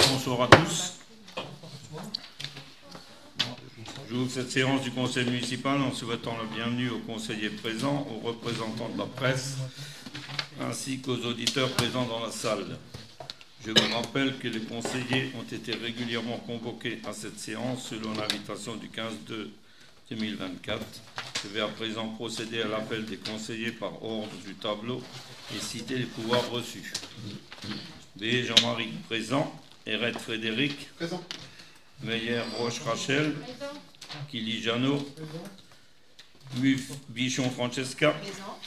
Bonsoir à tous. J'ouvre cette séance du Conseil municipal en souhaitant la bienvenue aux conseillers présents, aux représentants de la presse, ainsi qu'aux auditeurs présents dans la salle. Je vous rappelle que les conseillers ont été régulièrement convoqués à cette séance selon l'invitation du 15/2/2024. Je vais à présent procéder à l'appel des conseillers par ordre du tableau et citer les pouvoirs reçus. B. Jean-Marie, présent. Eret Frédéric. Présent. Meyer Roche Rachel. Kili Jeannot. Muff Bichon Francesca. Présent.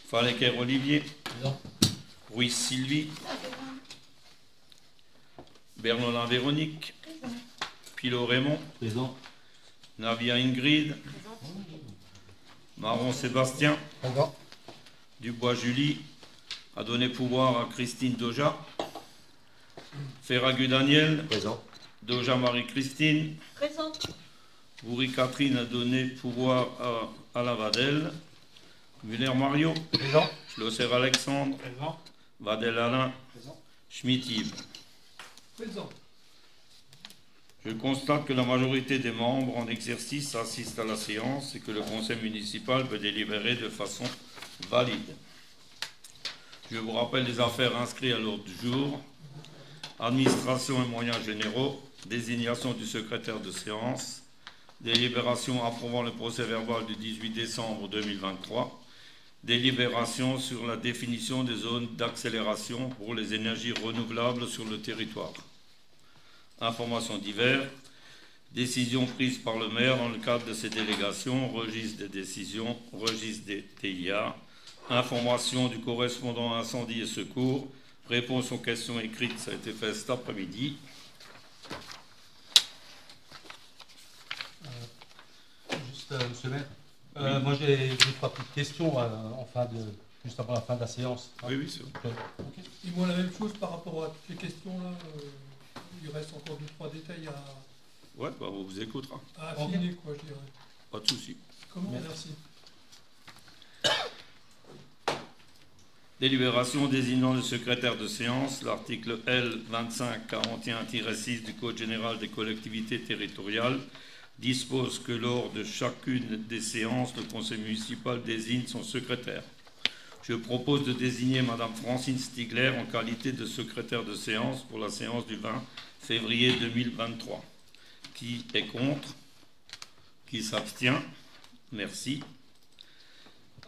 Fallecker Olivier. Présent. Ruiz Sylvie. Bernolin Véronique. Présent. Pilot Raymond. Présent. Navia Ingrid. Présent. Marron Sébastien. Présent. Dubois Julie a donné pouvoir à Christine Doja. Ferragu Daniel. Présent. Doja Marie-Christine. Présent. Bourri Catherine a donné pouvoir à Alain Vadel. Muller Mario. Présent. Schlosser Alexandre. Présent. Vadel Alain. Présent. Schmitt Yves. Présent. Je constate que la majorité des membres en exercice assistent à la séance et que le conseil municipal peut délibérer de façon valide. Je vous rappelle les affaires inscrites à l'ordre du jour. Administration et moyens généraux, désignation du secrétaire de séance, délibération approuvant le procès-verbal du 18 décembre 2023, délibération sur la définition des zones d'accélération pour les énergies renouvelables sur le territoire. Informations diverses, décisions prises par le maire dans le cadre de ces délégations, registre des décisions, registre des TIA, information du correspondant incendie et secours, réponse aux questions écrites, ça a été fait cet après-midi. Monsieur le maire, moi j'ai 2-3 petites questions juste avant la fin de la séance. Oui, oui, c'est bon. Okay. Dis-moi la même chose par rapport à toutes les questions là. Il reste encore 2-3 détails à. Ouais, bah, on vous écoutera. À affiner, quoi, je dirais. Pas de souci. Comment? Merci. Délibération désignant le secrétaire de séance, l'article L 2541-6 du Code général des collectivités territoriales dispose que lors de chacune des séances, le conseil municipal désigne son secrétaire. Je propose de désigner Madame Francine Stigler en qualité de secrétaire de séance pour la séance du 20 février 2023. Qui est contre? Qui s'abstient? Merci.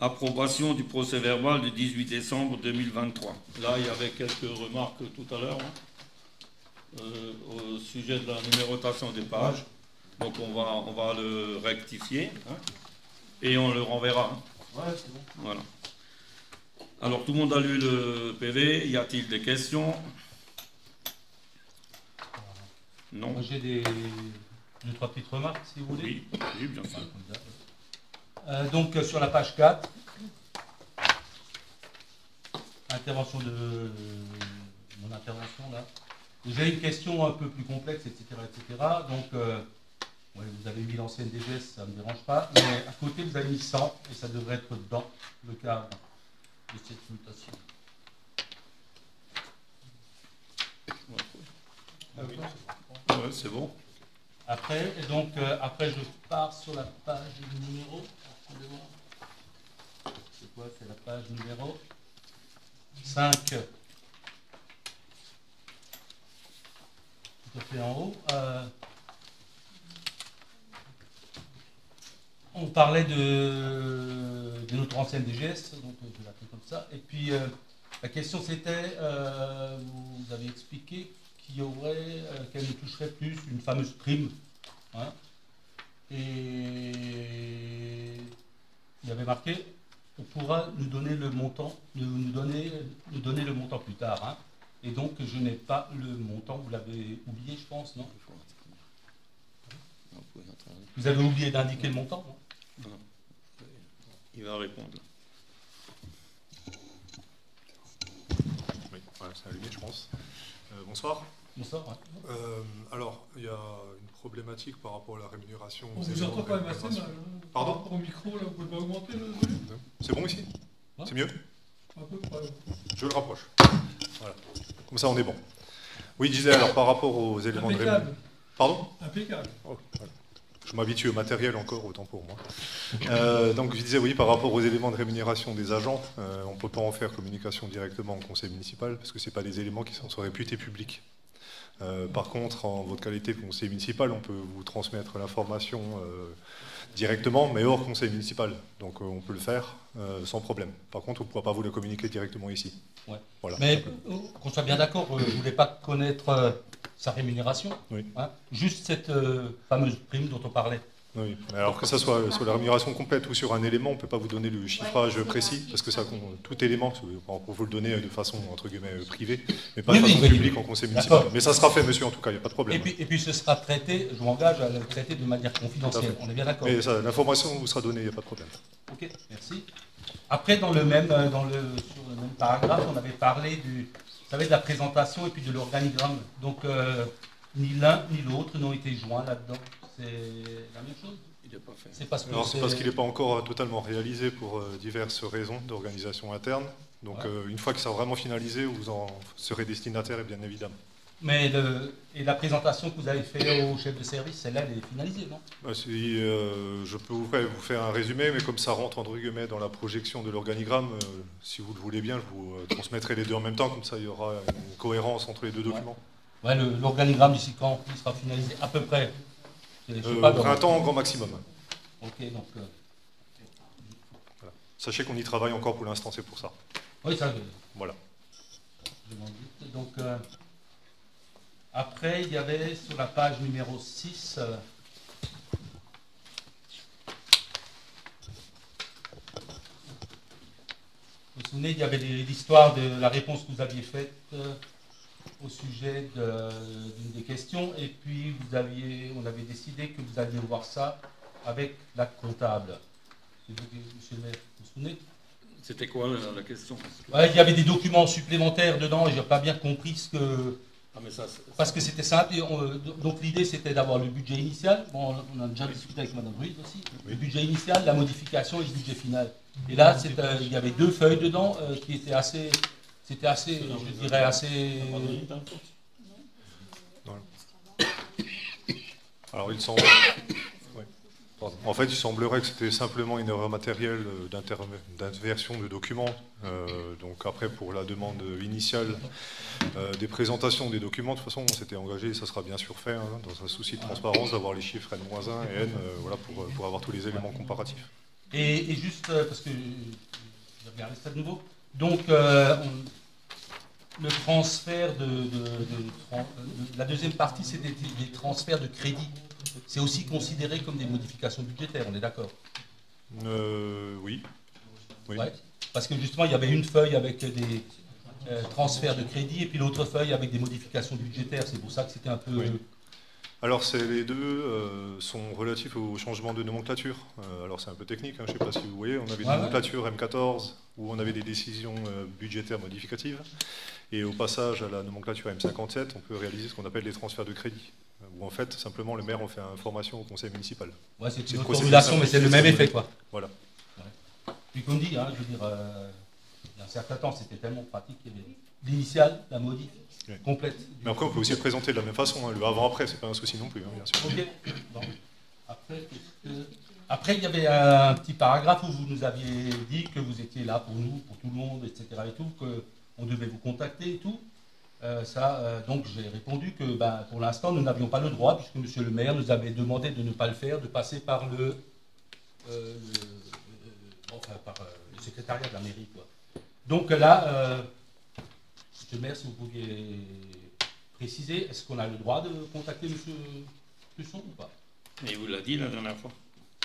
Approbation du procès-verbal du 18 décembre 2023. Là, il y avait quelques remarques tout à l'heure au sujet de la numérotation des pages. Donc, on va le rectifier et on le renverra. Ouais, c'est bon. Voilà. Alors, tout le monde a lu le PV. Y a-t-il des questions? Non. Moi, j'ai 2-3 petites remarques, si vous voulez. Oui, oui, bien sûr. Donc sur la page 4, intervention de mon intervention là. J'ai une question un peu plus complexe, etc. Donc ouais, vous avez mis l'ancienne DGS, ça ne me dérange pas, mais à côté vous avez mis 100 et ça devrait être dans le cadre de cette mutation. Ouais, c'est bon. Après, et donc après je pars sur la page numéro. C'est quoi? C'est la page numéro 5. se fait en haut. On parlait de notre ancienne DGS, donc je l'appelle comme ça. Et puis la question c'était, vous avez expliqué qu'il y aurait, qu'elle ne toucherait plus une fameuse prime. Hein, et il y avait marqué, on pourra nous donner le montant, nous donner le montant plus tard. Hein. Et donc je n'ai pas le montant, vous l'avez oublié je pense, non? Vous avez oublié d'indiquer le montant, non? Non. Il va répondre. Oui, voilà, c'est allumé je pense. Bonsoir. Bonsoir. Ouais. Alors, il y a une problématique par rapport à la rémunération. On vous entend quand même assez mal. Pardon? Par rapport au micro, là, vous pouvez pas augmenter le volume? C'est bon ici? Ouais. C'est mieux? Un peu près. Je le rapproche. Voilà. Comme ça, on est bon. Oui, je disais, alors par rapport aux éléments de rémunération. Pardon? Impeccable. Oh, voilà. Je m'habitue au matériel encore, autant pour moi. Donc je disais oui, par rapport aux éléments de rémunération des agents, on ne peut pas en faire communication directement au conseil municipal parce que ce n'est pas des éléments qui sont réputés publics. Par contre, en votre qualité de conseiller municipal, on peut vous transmettre l'information directement, mais hors conseil municipal. Donc on peut le faire sans problème. Par contre, on ne pourra pas vous le communiquer directement ici. Ouais. Voilà. Mais qu'on soit bien d'accord, je ne voulais pas connaître sa rémunération, Oui. Hein, juste cette fameuse prime dont on parlait. Oui. Alors que ça soit sur la rémunération complète ou sur un élément, on ne peut pas vous donner le chiffrage précis, parce que ça, tout élément, on peut vous le donner de façon, entre guillemets, privée, mais pas de façon publique en conseil municipal. Mais ça sera fait, monsieur, en tout cas, il n'y a pas de problème. Et puis ce sera traité, je m'engage à le traiter de manière confidentielle, on est bien d'accord. Mais l'information vous sera donnée, il n'y a pas de problème. Ok, merci. Après, sur le même paragraphe, on avait parlé de la présentation et puis de l'organigramme. Donc, ni l'un ni l'autre n'ont été joints là-dedans. C'est la même chose? Il n'est pas fait. C'est parce qu'il n'est pas encore totalement réalisé pour diverses raisons d'organisation interne. Donc, une fois que ça sera vraiment finalisé, vous en serez destinataire, bien évidemment. Mais la présentation que vous avez faite au chef de service, celle-là, elle est finalisée, non? Je peux vous faire un résumé, mais comme ça rentre entre guillemets dans la projection de l'organigramme, si vous le voulez bien, je vous transmettrai les deux en même temps, comme ça il y aura une cohérence entre les deux documents. Ouais, l'organigramme d'ici quand il sera finalisé à peu près? Printemps, grand maximum. Ok, donc... Voilà. Sachez qu'on y travaille encore pour l'instant, c'est pour ça. Oui, ça, voilà. Je m'en doute. Donc, après, il y avait sur la page numéro 6... vous vous souvenez, il y avait l'histoire de la réponse que vous aviez faite au sujet d'une des questions, et puis on avait décidé que vous alliez voir ça avec la comptable. Monsieur le maire, vous vous souvenez? C'était quoi la question? Ouais, il y avait des documents supplémentaires dedans, et je n'ai pas bien compris ce que... Ah, mais parce que c'était simple, donc l'idée c'était d'avoir le budget initial, bon, on a déjà discuté avec Mme Ruiz aussi, le budget initial, la modification et le budget final. Et là, il y avait deux feuilles dedans qui étaient assez, je dirais assez... Alors il semble... En fait, il semblerait que c'était simplement une erreur matérielle d'inversion de documents. Donc après, pour la demande initiale des présentations des documents, de toute façon, on s'était engagé, et ça sera bien sûr fait, hein, dans un souci de transparence, d'avoir les chiffres N-1 et N, voilà, pour avoir tous les éléments comparatifs. Et juste, parce que je regarde ça de nouveau, donc le transfert la deuxième partie, c'est des transferts de crédit. C'est aussi considéré comme des modifications budgétaires, on est d'accord? Oui. Ouais, parce que justement, il y avait une feuille avec des transferts de crédit et puis l'autre feuille avec des modifications budgétaires. C'est pour ça que c'était un peu... Oui. Alors, les deux sont relatifs au changement de nomenclature. Alors, c'est un peu technique, hein, je ne sais pas si vous voyez. On avait une nomenclature M14 où on avait des décisions budgétaires modificatives. Et au passage à la nomenclature M57, on peut réaliser ce qu'on appelle les transferts de crédit. Où en fait, simplement, le maire en fait information au conseil municipal. Ouais, c'est une autre formulation, mais c'est le même effet, quoi. Voilà. Ouais. Puis comme dit, hein, je veux dire, il y a un certain temps, c'était tellement pratique qu'il y avait l'initiale, la modif, complète. Mais après, on peut aussi le présenter de la même façon. Hein. Le avant-après, c'est pas un souci non plus, hein, bien sûr. Ok. Bon. Après, il y avait un petit paragraphe où vous nous aviez dit que vous étiez là pour nous, pour tout le monde, etc. et tout, qu'on devait vous contacter et tout. Donc j'ai répondu que pour l'instant nous n'avions pas le droit, puisque monsieur le maire nous avait demandé de ne pas le faire, de passer par le secrétariat de la mairie, quoi. Donc là, monsieur le maire, si vous pouviez préciser, est-ce qu'on a le droit de contacter monsieur Clusson ou pas? Et il vous l'a dit la dernière fois.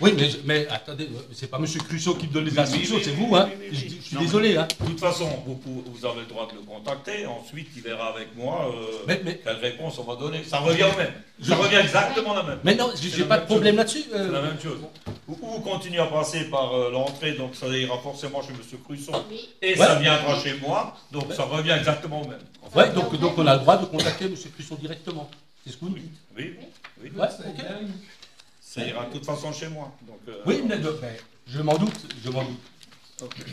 Oui, mais attendez, c'est pas monsieur Clusson qui me donne les instructions, c'est vous, hein. Je suis désolé, hein. De toute façon, vous avez le droit de le contacter, ensuite il verra avec moi quelle réponse on va donner. Ça revient au même. Ça revient exactement la même. Mais non, j'ai pas de problème là-dessus. C'est la même chose. Ou vous continuez à passer par l'entrée, donc ça ira forcément chez monsieur Clusson, et ça viendra chez moi, donc ça revient exactement au même. Ouais, donc on a le droit de contacter monsieur Clusson directement. C'est ce que vous me dites. Oui. Ouais, ok. Ça ira de toute façon chez moi. Donc, oui, mais je m'en doute, Okay.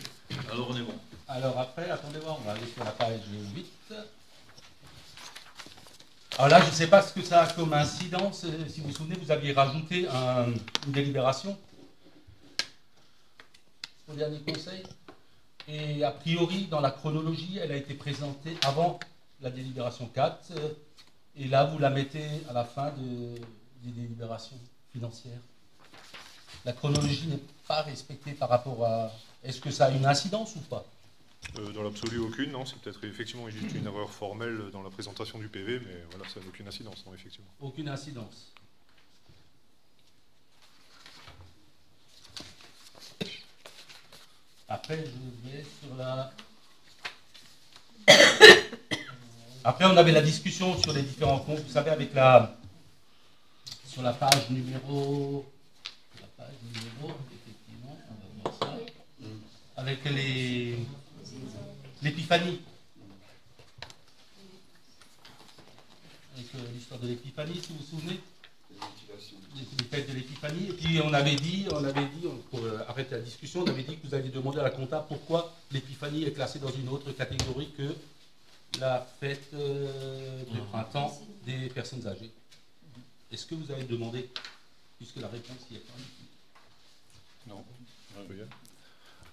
Alors on est bon. Alors après, attendez voir, on va aller sur la page 8. Alors là, je ne sais pas ce que ça a comme incidence. Si vous vous souvenez, vous aviez rajouté une délibération au dernier conseil. Et a priori, dans la chronologie, elle a été présentée avant la délibération 4. Et là, vous la mettez à la fin des délibérations financières. La chronologie n'est pas respectée par rapport à... Est-ce que ça a une incidence ou pas? Dans l'absolu, aucune, non. C'est peut-être effectivement juste une erreur formelle dans la présentation du PV, mais voilà, ça n'a aucune incidence, non, effectivement. Aucune incidence. Après, je vais sur la... Après, on avait la discussion sur les différents comptes, vous savez, avec la... Sur la page numéro... Effectivement, on va voir ça. Avec l'épiphanie. Avec l'histoire de l'épiphanie, si vous vous souvenez. Les fêtes de l'épiphanie. Et puis on avait dit, pour arrêter la discussion, on avait dit que vous alliez demander à la compta pourquoi l'épiphanie est classée dans une autre catégorie que la fête de printemps des personnes âgées. Est-ce que vous avez demandé, puisque la réponse y est pas? Non.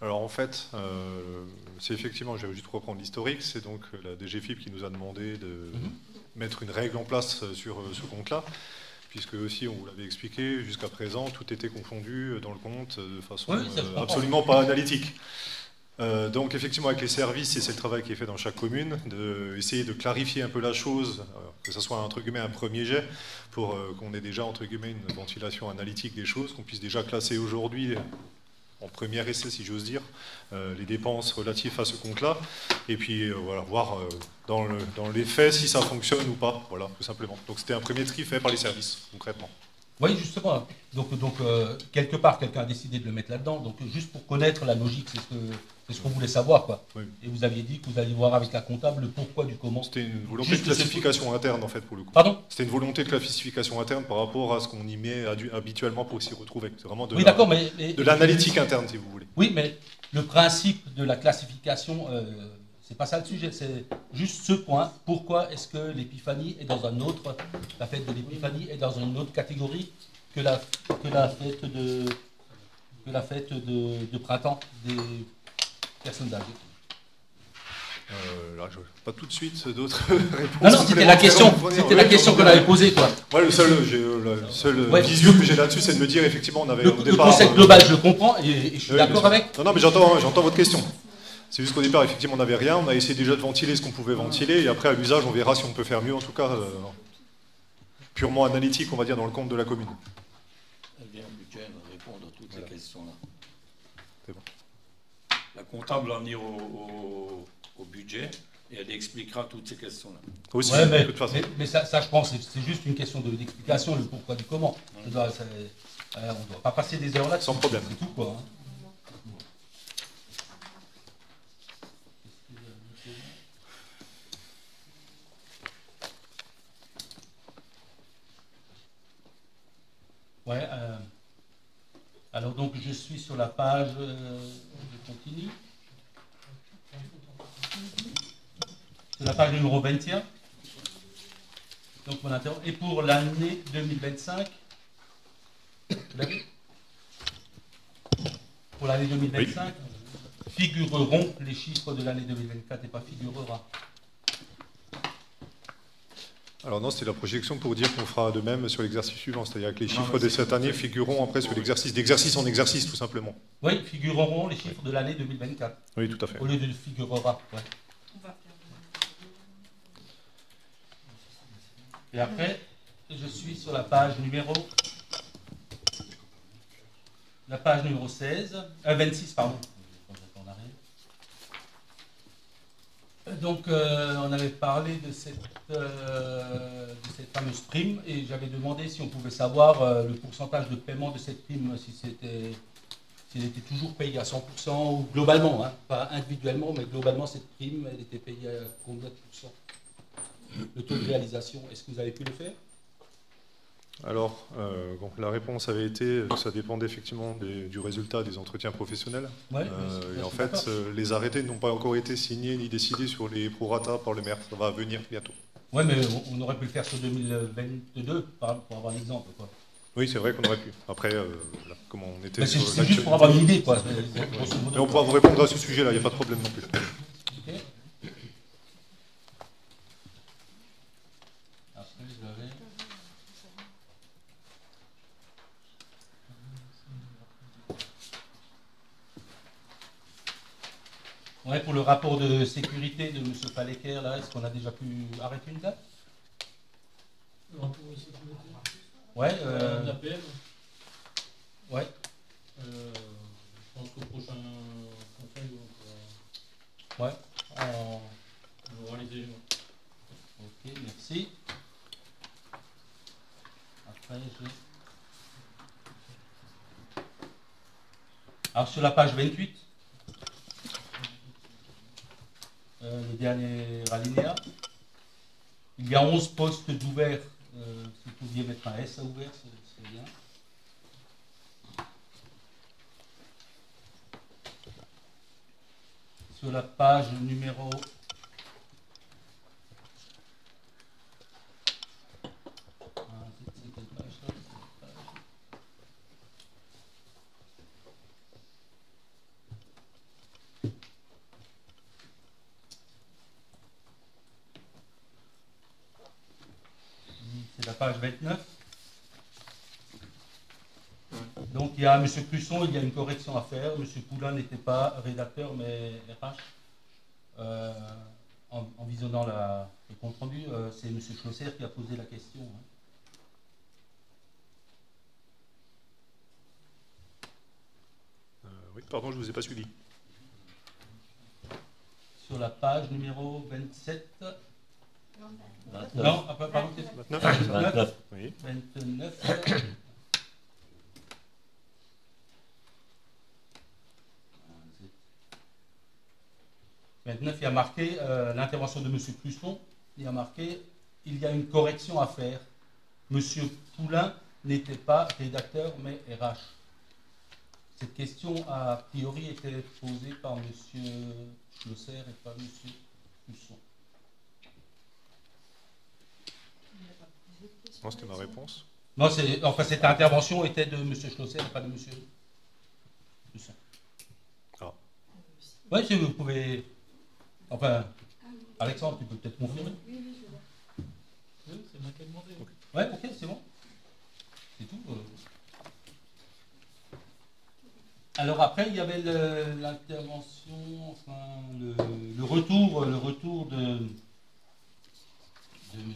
Alors en fait, c'est effectivement, je vais juste reprendre l'historique, c'est donc la DGFiP qui nous a demandé de mettre une règle en place sur ce compte-là, puisque aussi, on vous l'avait expliqué, jusqu'à présent, tout était confondu dans le compte de façon absolument pas analytique. Donc effectivement, avec les services, et c'est le travail qui est fait dans chaque commune, d'essayer de clarifier un peu la chose, que ce soit entre guillemets un premier jet, pour qu'on ait déjà entre guillemets une ventilation analytique des choses, qu'on puisse déjà classer aujourd'hui en premier essai, si j'ose dire, les dépenses relatives à ce compte-là, et puis voilà, voir dans les faits si ça fonctionne ou pas, voilà, tout simplement. Donc c'était un premier tri fait par les services, concrètement. Oui, justement. Donc quelque part, quelqu'un a décidé de le mettre là-dedans. Donc, juste pour connaître la logique, c'est ce qu'on voulait savoir, quoi. Oui. Et vous aviez dit que vous alliez voir avec la comptable le pourquoi du comment. C'était une volonté de classification interne, en fait, pour le coup. Pardon? C'était une volonté de classification interne par rapport à ce qu'on y met habituellement pour s'y retrouver. C'est vraiment de l'analytique interne, si vous voulez. Oui, mais le principe de la classification... c'est pas ça le sujet, c'est juste ce point. Pourquoi est-ce que l'épiphanie est dans un autre, la fête de l'épiphanie est dans une autre catégorie que la fête de printemps des personnes âgées? Là, je n'ai pas tout de suite d'autres réponses. Non, c'était la question qu'on avait posée, quoi. Ouais, le seul visu que j'ai là-dessus, c'est de me dire, effectivement, on avait au départ... Le concept global, je le comprends, et je suis d'accord avec. Non, mais j'entends votre question. C'est juste qu'au départ, effectivement, on n'avait rien. On a essayé déjà de ventiler ce qu'on pouvait ventiler. Et après, à l'usage, on verra si on peut faire mieux. En tout cas, purement analytique, on va dire, dans le compte de la commune. Elle vient au budget répondre à toutes ces questions-là. C'est bon. La comptable va venir au budget et elle expliquera toutes ces questions-là. Aussi, ouais, de toute façon. Mais ça, je pense, c'est juste une question d'explication, le pourquoi du comment. On ne doit pas passer des heures là-dessus. Sans problème. C'est tout, quoi. Hein. Ouais, alors donc je suis sur la page, je continue, sur la page numéro 21, donc mon interro. Et pour l'année 2025, vous l'avez ? Pour l'année 2025, oui. Figureront les chiffres de l'année 2024 et pas figurera. Alors non, c'était la projection pour dire qu'on fera de même sur l'exercice suivant, c'est-à-dire que les chiffres de cette année figureront après sur l'exercice, d'exercice en exercice tout simplement. Oui, figureront les chiffres de l'année 2024. Oui, tout à fait. Au lieu de figurera. Ouais. Et après, je suis sur la page numéro 26, pardon. Donc, on avait parlé de cette fameuse prime et j'avais demandé si on pouvait savoir le pourcentage de paiement de cette prime, s'il était toujours payé à 100% ou globalement, hein, pas individuellement, mais globalement, cette prime, elle était payée à combien de pourcents? Le taux de réalisation, est-ce que vous avez pu le faire? Alors, la réponse avait été que ça dépendait effectivement du résultat des entretiens professionnels. Ouais, et en fait, les arrêtés n'ont pas encore été signés ni décidés sur les prorata par le maire. Ça va venir bientôt. Oui, mais on aurait pu le faire sur 2022 pour avoir l'exemple. Oui, c'est vrai qu'on aurait pu. Après, voilà, comment on était. C'est juste pour avoir une idée, quoi. Mais on pourra vous répondre à ce sujet-là, il n'y a pas de problème non plus. Okay. Après, ouais, pour le rapport de sécurité de M. Palecker, là, est-ce qu'on a déjà pu arrêter une date? Le rapport de sécurité. Ouais. L'APM. Ouais. Je pense qu'au prochain conseil, ouais. on aura les éléments. Ok, merci. Après, alors, sur la page 28, le dernier alinéa, il y a 11 postes d'ouverts. Si vous pouviez mettre un S à ouvert, c'est bien. Sur la page numéro 29. Donc il y a M. Clusson, il y a une correction à faire. M. Poulain n'était pas rédacteur mais RH. En visionnant le compte rendu, c'est M. Schlosser qui a posé la question. Hein. Oui, pardon, je ne vous ai pas suivi. Sur la page numéro 27. 29. Non, pardon, 29. Oui. 29. Maintenant, il y a marqué l'intervention de M. Clusson. Il y a marqué il y a une correction à faire. M. Poulain n'était pas rédacteur mais RH. Cette question a priori été posée par M. Schlosser et pas M. Clusson. Non, c'était ma réponse. Non, enfin, cette intervention était de M. Schlosser et pas de M. Clusson. Ah. Oui, si vous pouvez. Enfin, Alexandre, tu peux peut-être confirmer. Oui, je vois. Oui, c'est moi qui ai demandé. Okay. Ouais, ok, c'est bon. C'est tout. Alors après, il y avait l'intervention, enfin, le retour de M.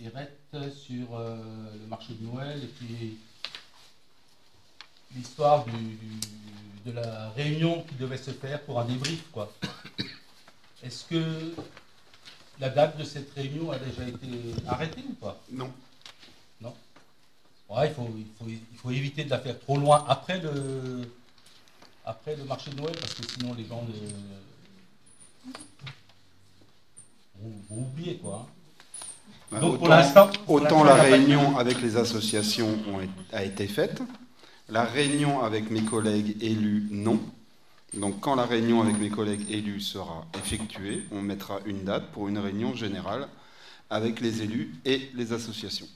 Hérette sur le marché de Noël et puis l'histoire de la réunion qui devait se faire pour un débrief, quoi. Est-ce que la date de cette réunion a déjà été arrêtée ou pas? Non. Non. Ouais, il faut éviter de la faire trop loin après le marché de Noël, parce que sinon les gens vont oublier, quoi. Hein. Donc pour l'instant, autant la réunion avec les associations a été faite, la réunion avec mes collègues élus, non. Donc quand la réunion avec mes collègues élus sera effectuée, on mettra une date pour une réunion générale avec les élus et les associations.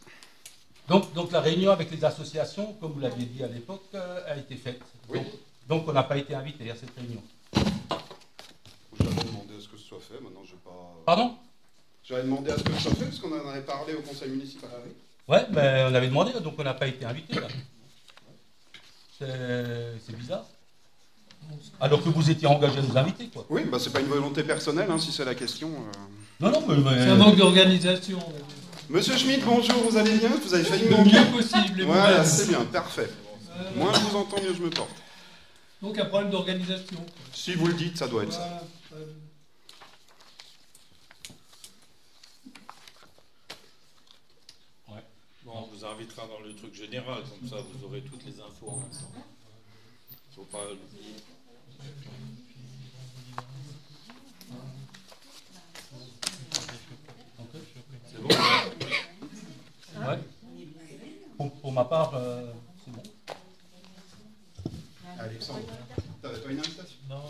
Donc la réunion avec les associations, comme vous l'aviez dit à l'époque, a été faite. Oui. Donc on n'a pas été invité à cette réunion. J'avais demandé à ce que ce soit fait, maintenant je ne vais pas... Pardon? J'avais demandé à ce que ce soit fait, parce qu'on en avait parlé au conseil municipal. Ouais, ben, on avait demandé, donc on n'a pas été invité là. C'est bizarre. Alors que vous étiez engagé à nous inviter, quoi. Oui, bah c'est pas une volonté personnelle, hein, si c'est la question. Non, non, mais... C'est un manque d'organisation. Monsieur Schmitt, bonjour, vous allez bien? Vous avez failli me Le manquer? mieux possible. Voilà, c'est bien, parfait. Moins je vous entends, mieux je me porte. Donc un problème d'organisation. Si vous le dites, ça doit être ça. Bon, on vous invitera dans le truc général, comme ça vous aurez toutes les infos en même temps. Il ne faut pas l'oublier. C'est bon? Ouais. Pour ma part, c'est bon. Alexandre, t'avais pas une invitation? Non,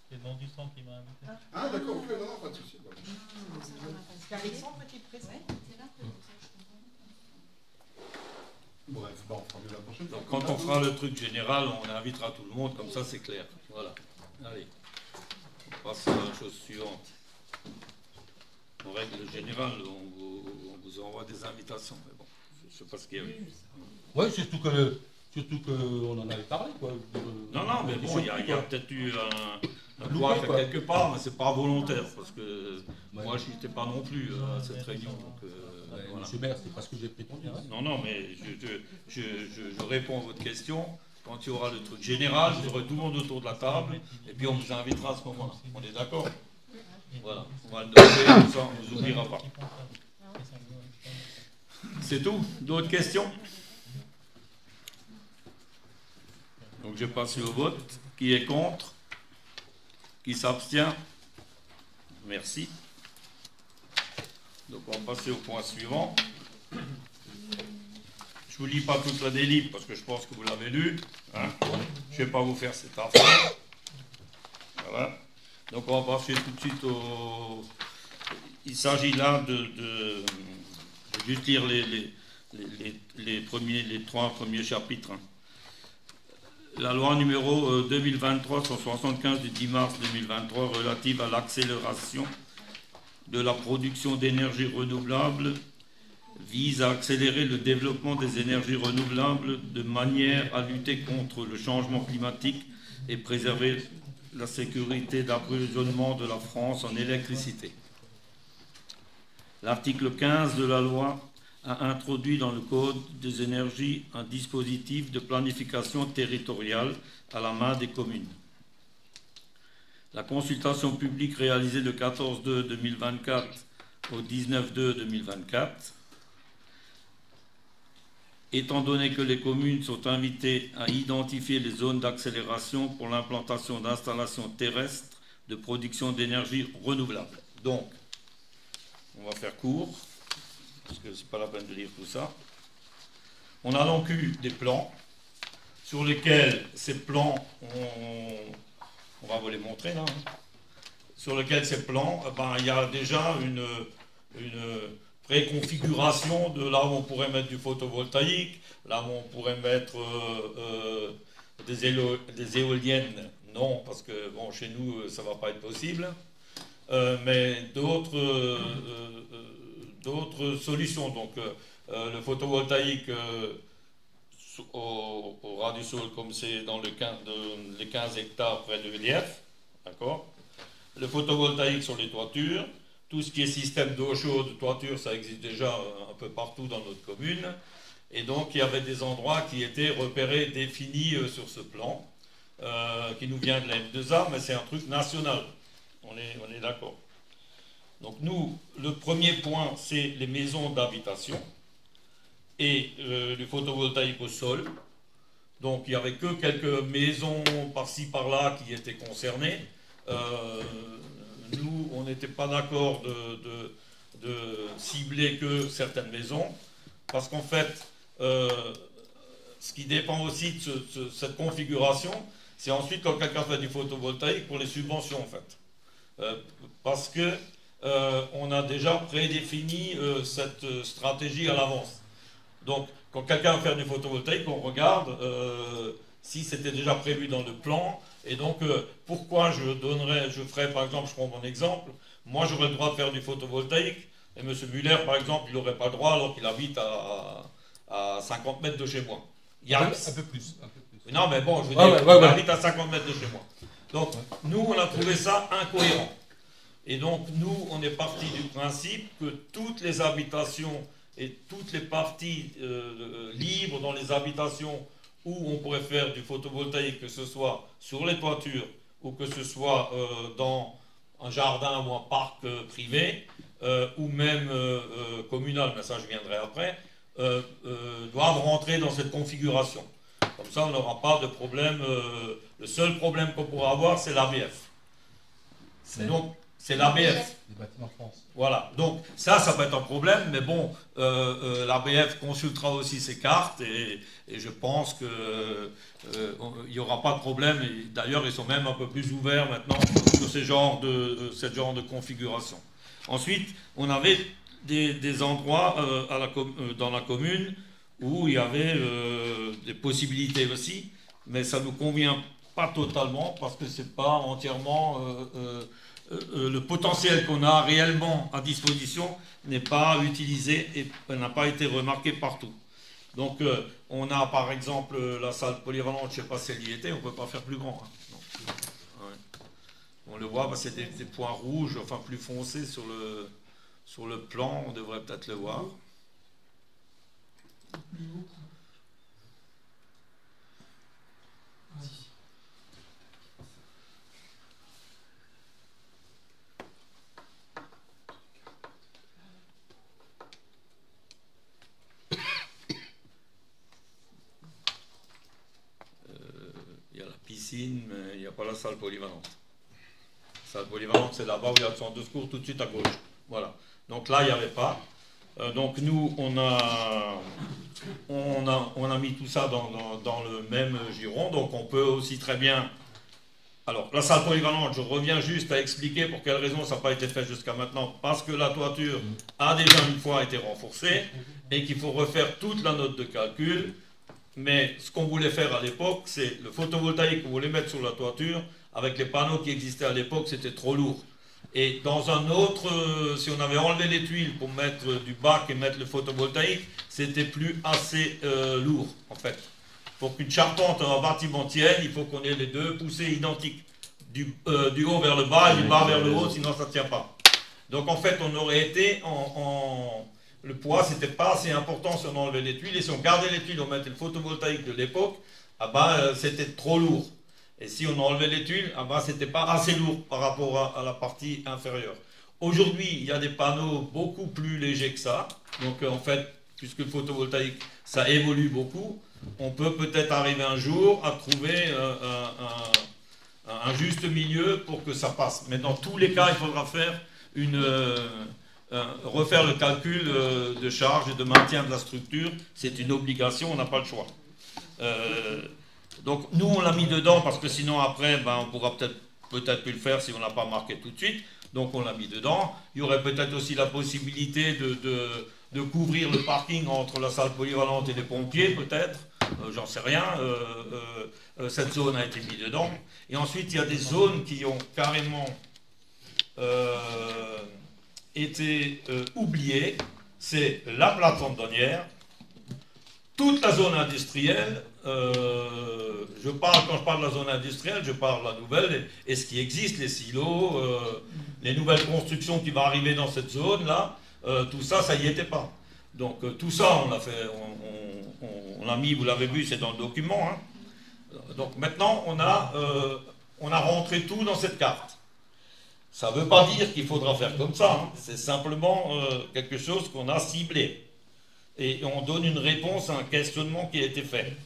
c'est le nom du centre qui m'a invité. Ah d'accord, ok, non, pas de souci. C'est Alexandre qui est présent. Bref, bon, on fera mieux la prochaine fois. Donc, quand on fera le truc général, on invitera tout le monde, comme ça c'est clair. Voilà. Allez, on passe à la chose suivante. En règle générale, on vous envoie des invitations, mais bon, je ne sais pas ce qu'il y a eu. Ouais, surtout qu'on en avait parlé, quoi. Non, mais bon, il y a peut-être eu un droit quelque part, mais c'est pas volontaire, parce que moi je n'étais pas non plus à cette réunion. Donc, voilà. Monsieur Maire, c'est pas ce que j'ai prétendu. Hein. Non, mais je réponds à votre question. Quand il y aura le truc général, vous aurez tout le monde autour de la table, et puis on vous invitera à ce moment-là. On est d'accord? Voilà, on va le noter, comme ça on ne vous oubliera pas. C'est tout? D'autres questions? Donc je passe au vote. Qui est contre? Qui s'abstient? Merci. Donc on va passer au point suivant. Je ne vous lis pas toute la délire parce que je pense que vous l'avez lu. Hein, je ne vais pas vous faire cette affaire. Voilà. Donc on va passer tout de suite au... Il s'agit là de juste lire les trois premiers chapitres. Hein. La loi numéro 2023-175 du 10 mars 2023 relative à l'accélération de la production d'énergie renouvelable vise à accélérer le développement des énergies renouvelables de manière à lutter contre le changement climatique et préserver la sécurité d'approvisionnement de la France en électricité. L'article 15 de la loi a introduit dans le Code des énergies un dispositif de planification territoriale à la main des communes. La consultation publique réalisée le 14/2/2024 au 19/2/2024, étant donné que les communes sont invitées à identifier les zones d'accélération pour l'implantation d'installations terrestres de production d'énergie renouvelable. Donc, on va faire court, parce que ce n'est pas la peine de lire tout ça. On a donc eu des plans, sur lesquels ces plans, on va vous les montrer là, hein. Sur lesquels ces plans, il y a déjà une préconfiguration de là où on pourrait mettre du photovoltaïque, là où on pourrait mettre des éoliennes, non, parce que bon, chez nous, ça ne va pas être possible, mais d'autres solutions. Donc, le photovoltaïque au ras du sol, comme c'est dans les 15 hectares près de EDF, d'accord. Le photovoltaïque sur les toitures, tout ce qui est système d'eau chaude, toiture, ça existe déjà un peu partout dans notre commune. Et donc, il y avait des endroits qui étaient repérés, définis sur ce plan, qui nous vient de la M2A, mais c'est un truc national. On est d'accord. Donc nous, le premier point, c'est les maisons d'habitation et le photovoltaïque au sol. Donc il n'y avait que quelques maisons par-ci par-là qui étaient concernées. Nous, on n'était pas d'accord de cibler que certaines maisons, parce qu'en fait, ce qui dépend aussi de cette configuration, c'est ensuite quand quelqu'un fait du photovoltaïque pour les subventions, en fait. Parce que on a déjà prédéfini cette stratégie à l'avance. Donc, quand quelqu'un va faire du photovoltaïque, on regarde si c'était déjà prévu dans le plan. Et donc, pourquoi je ferais, par exemple, je prends mon exemple, moi j'aurais le droit de faire du photovoltaïque, et M. Muller, par exemple, il n'aurait pas le droit alors qu'il habite à 50 mètres de chez moi. Il y a... Un peu plus. Non, mais bon, je veux dire, il habite à 50 mètres de chez moi. Donc, nous, on a trouvé ça incohérent. Et donc, nous, on est parti du principe que toutes les habitations et toutes les parties libres dans les habitations où on pourrait faire du photovoltaïque, que ce soit sur les toitures ou que ce soit dans un jardin ou un parc privé, ou même communal, mais ça je viendrai après, doivent rentrer dans cette configuration. Comme ça, on n'aura pas de problème. Le seul problème qu'on pourra avoir, c'est l'ABF. Donc, c'est l'ABF. Les bâtiments France. Voilà. Donc, ça peut être un problème, mais bon, l'ABF consultera aussi ces cartes et je pense qu'il n'y aura pas de problème. D'ailleurs, ils sont même un peu plus ouverts maintenant sur ce genre de configuration. Ensuite, on avait des endroits dans la commune où il y avait des possibilités aussi, mais ça ne nous convient pas totalement parce que ce n'est pas entièrement... le potentiel qu'on a réellement à disposition n'est pas utilisé et n'a pas été remarqué partout. Donc on a par exemple la salle polyvalente, je ne sais pas si elle y était, on ne peut pas faire plus grand. Hein. Non. Ouais. On le voit, c'est des points rouges, enfin plus foncés sur le plan, on devrait peut-être le voir. Il y a la piscine, mais il n'y a pas la salle polyvalente. La salle polyvalente, c'est là-bas où il y a le centre de secours, tout de suite à gauche. Voilà. Donc là, il n'y avait pas. Donc nous, on a mis tout ça dans le même giron. Donc on peut aussi très bien... Alors, la salle polyvalente, je reviens juste à expliquer pour quelle raison ça n'a pas été fait jusqu'à maintenant. Parce que la toiture a déjà une fois été renforcée et qu'il faut refaire toute la note de calcul. Mais ce qu'on voulait faire à l'époque, c'est le photovoltaïque qu'on voulait mettre sur la toiture. Avec les panneaux qui existaient à l'époque, c'était trop lourd. Et dans un autre, si on avait enlevé les tuiles pour mettre du bac et mettre le photovoltaïque, c'était plus assez lourd, en fait. Pour qu'une charpente en bâtiment tienne, il faut qu'on ait les deux poussées identiques. Du haut vers le bas et du bas vers le haut, sinon ça ne tient pas. Donc en fait, on aurait été le poids, c'était pas assez important si on enlevait les tuiles. Et si on gardait les tuiles, on mettait le photovoltaïque de l'époque, ah ben, c'était trop lourd. Et si on enlevait les tuiles, ah ben, c'était pas assez lourd par rapport à la partie inférieure. Aujourd'hui, il y a des panneaux beaucoup plus légers que ça. Donc en fait, puisque le photovoltaïque, ça évolue beaucoup, on peut peut-être arriver un jour à trouver un juste milieu pour que ça passe. Mais dans tous les cas, il faudra faire refaire le calcul de charge et de maintien de la structure. C'est une obligation, on n'a pas le choix. Donc nous, on l'a mis dedans parce que sinon après, ben, on pourra peut-être plus le faire si on n'a pas marqué tout de suite. Donc on l'a mis dedans. Il y aurait peut-être aussi la possibilité de couvrir le parking entre la salle polyvalente et les pompiers, peut-être. J'en sais rien. Cette zone a été mise dedans. Et ensuite, il y a des zones qui ont carrément été oubliées. C'est la plateforme douanière, toute la zone industrielle. Quand je parle de la zone industrielle, je parle de la nouvelle et ce qui existe, les silos, les nouvelles constructions qui vont arriver dans cette zone-là, tout ça, ça y était pas. Donc tout ça, on l'a fait, on l'a mis, vous l'avez vu, c'est dans le document. Hein. Donc maintenant, on a rentré tout dans cette carte. Ça ne veut pas dire qu'il faudra faire comme ça, hein. C'est simplement quelque chose qu'on a ciblé. Et on donne une réponse à un questionnement qui a été fait.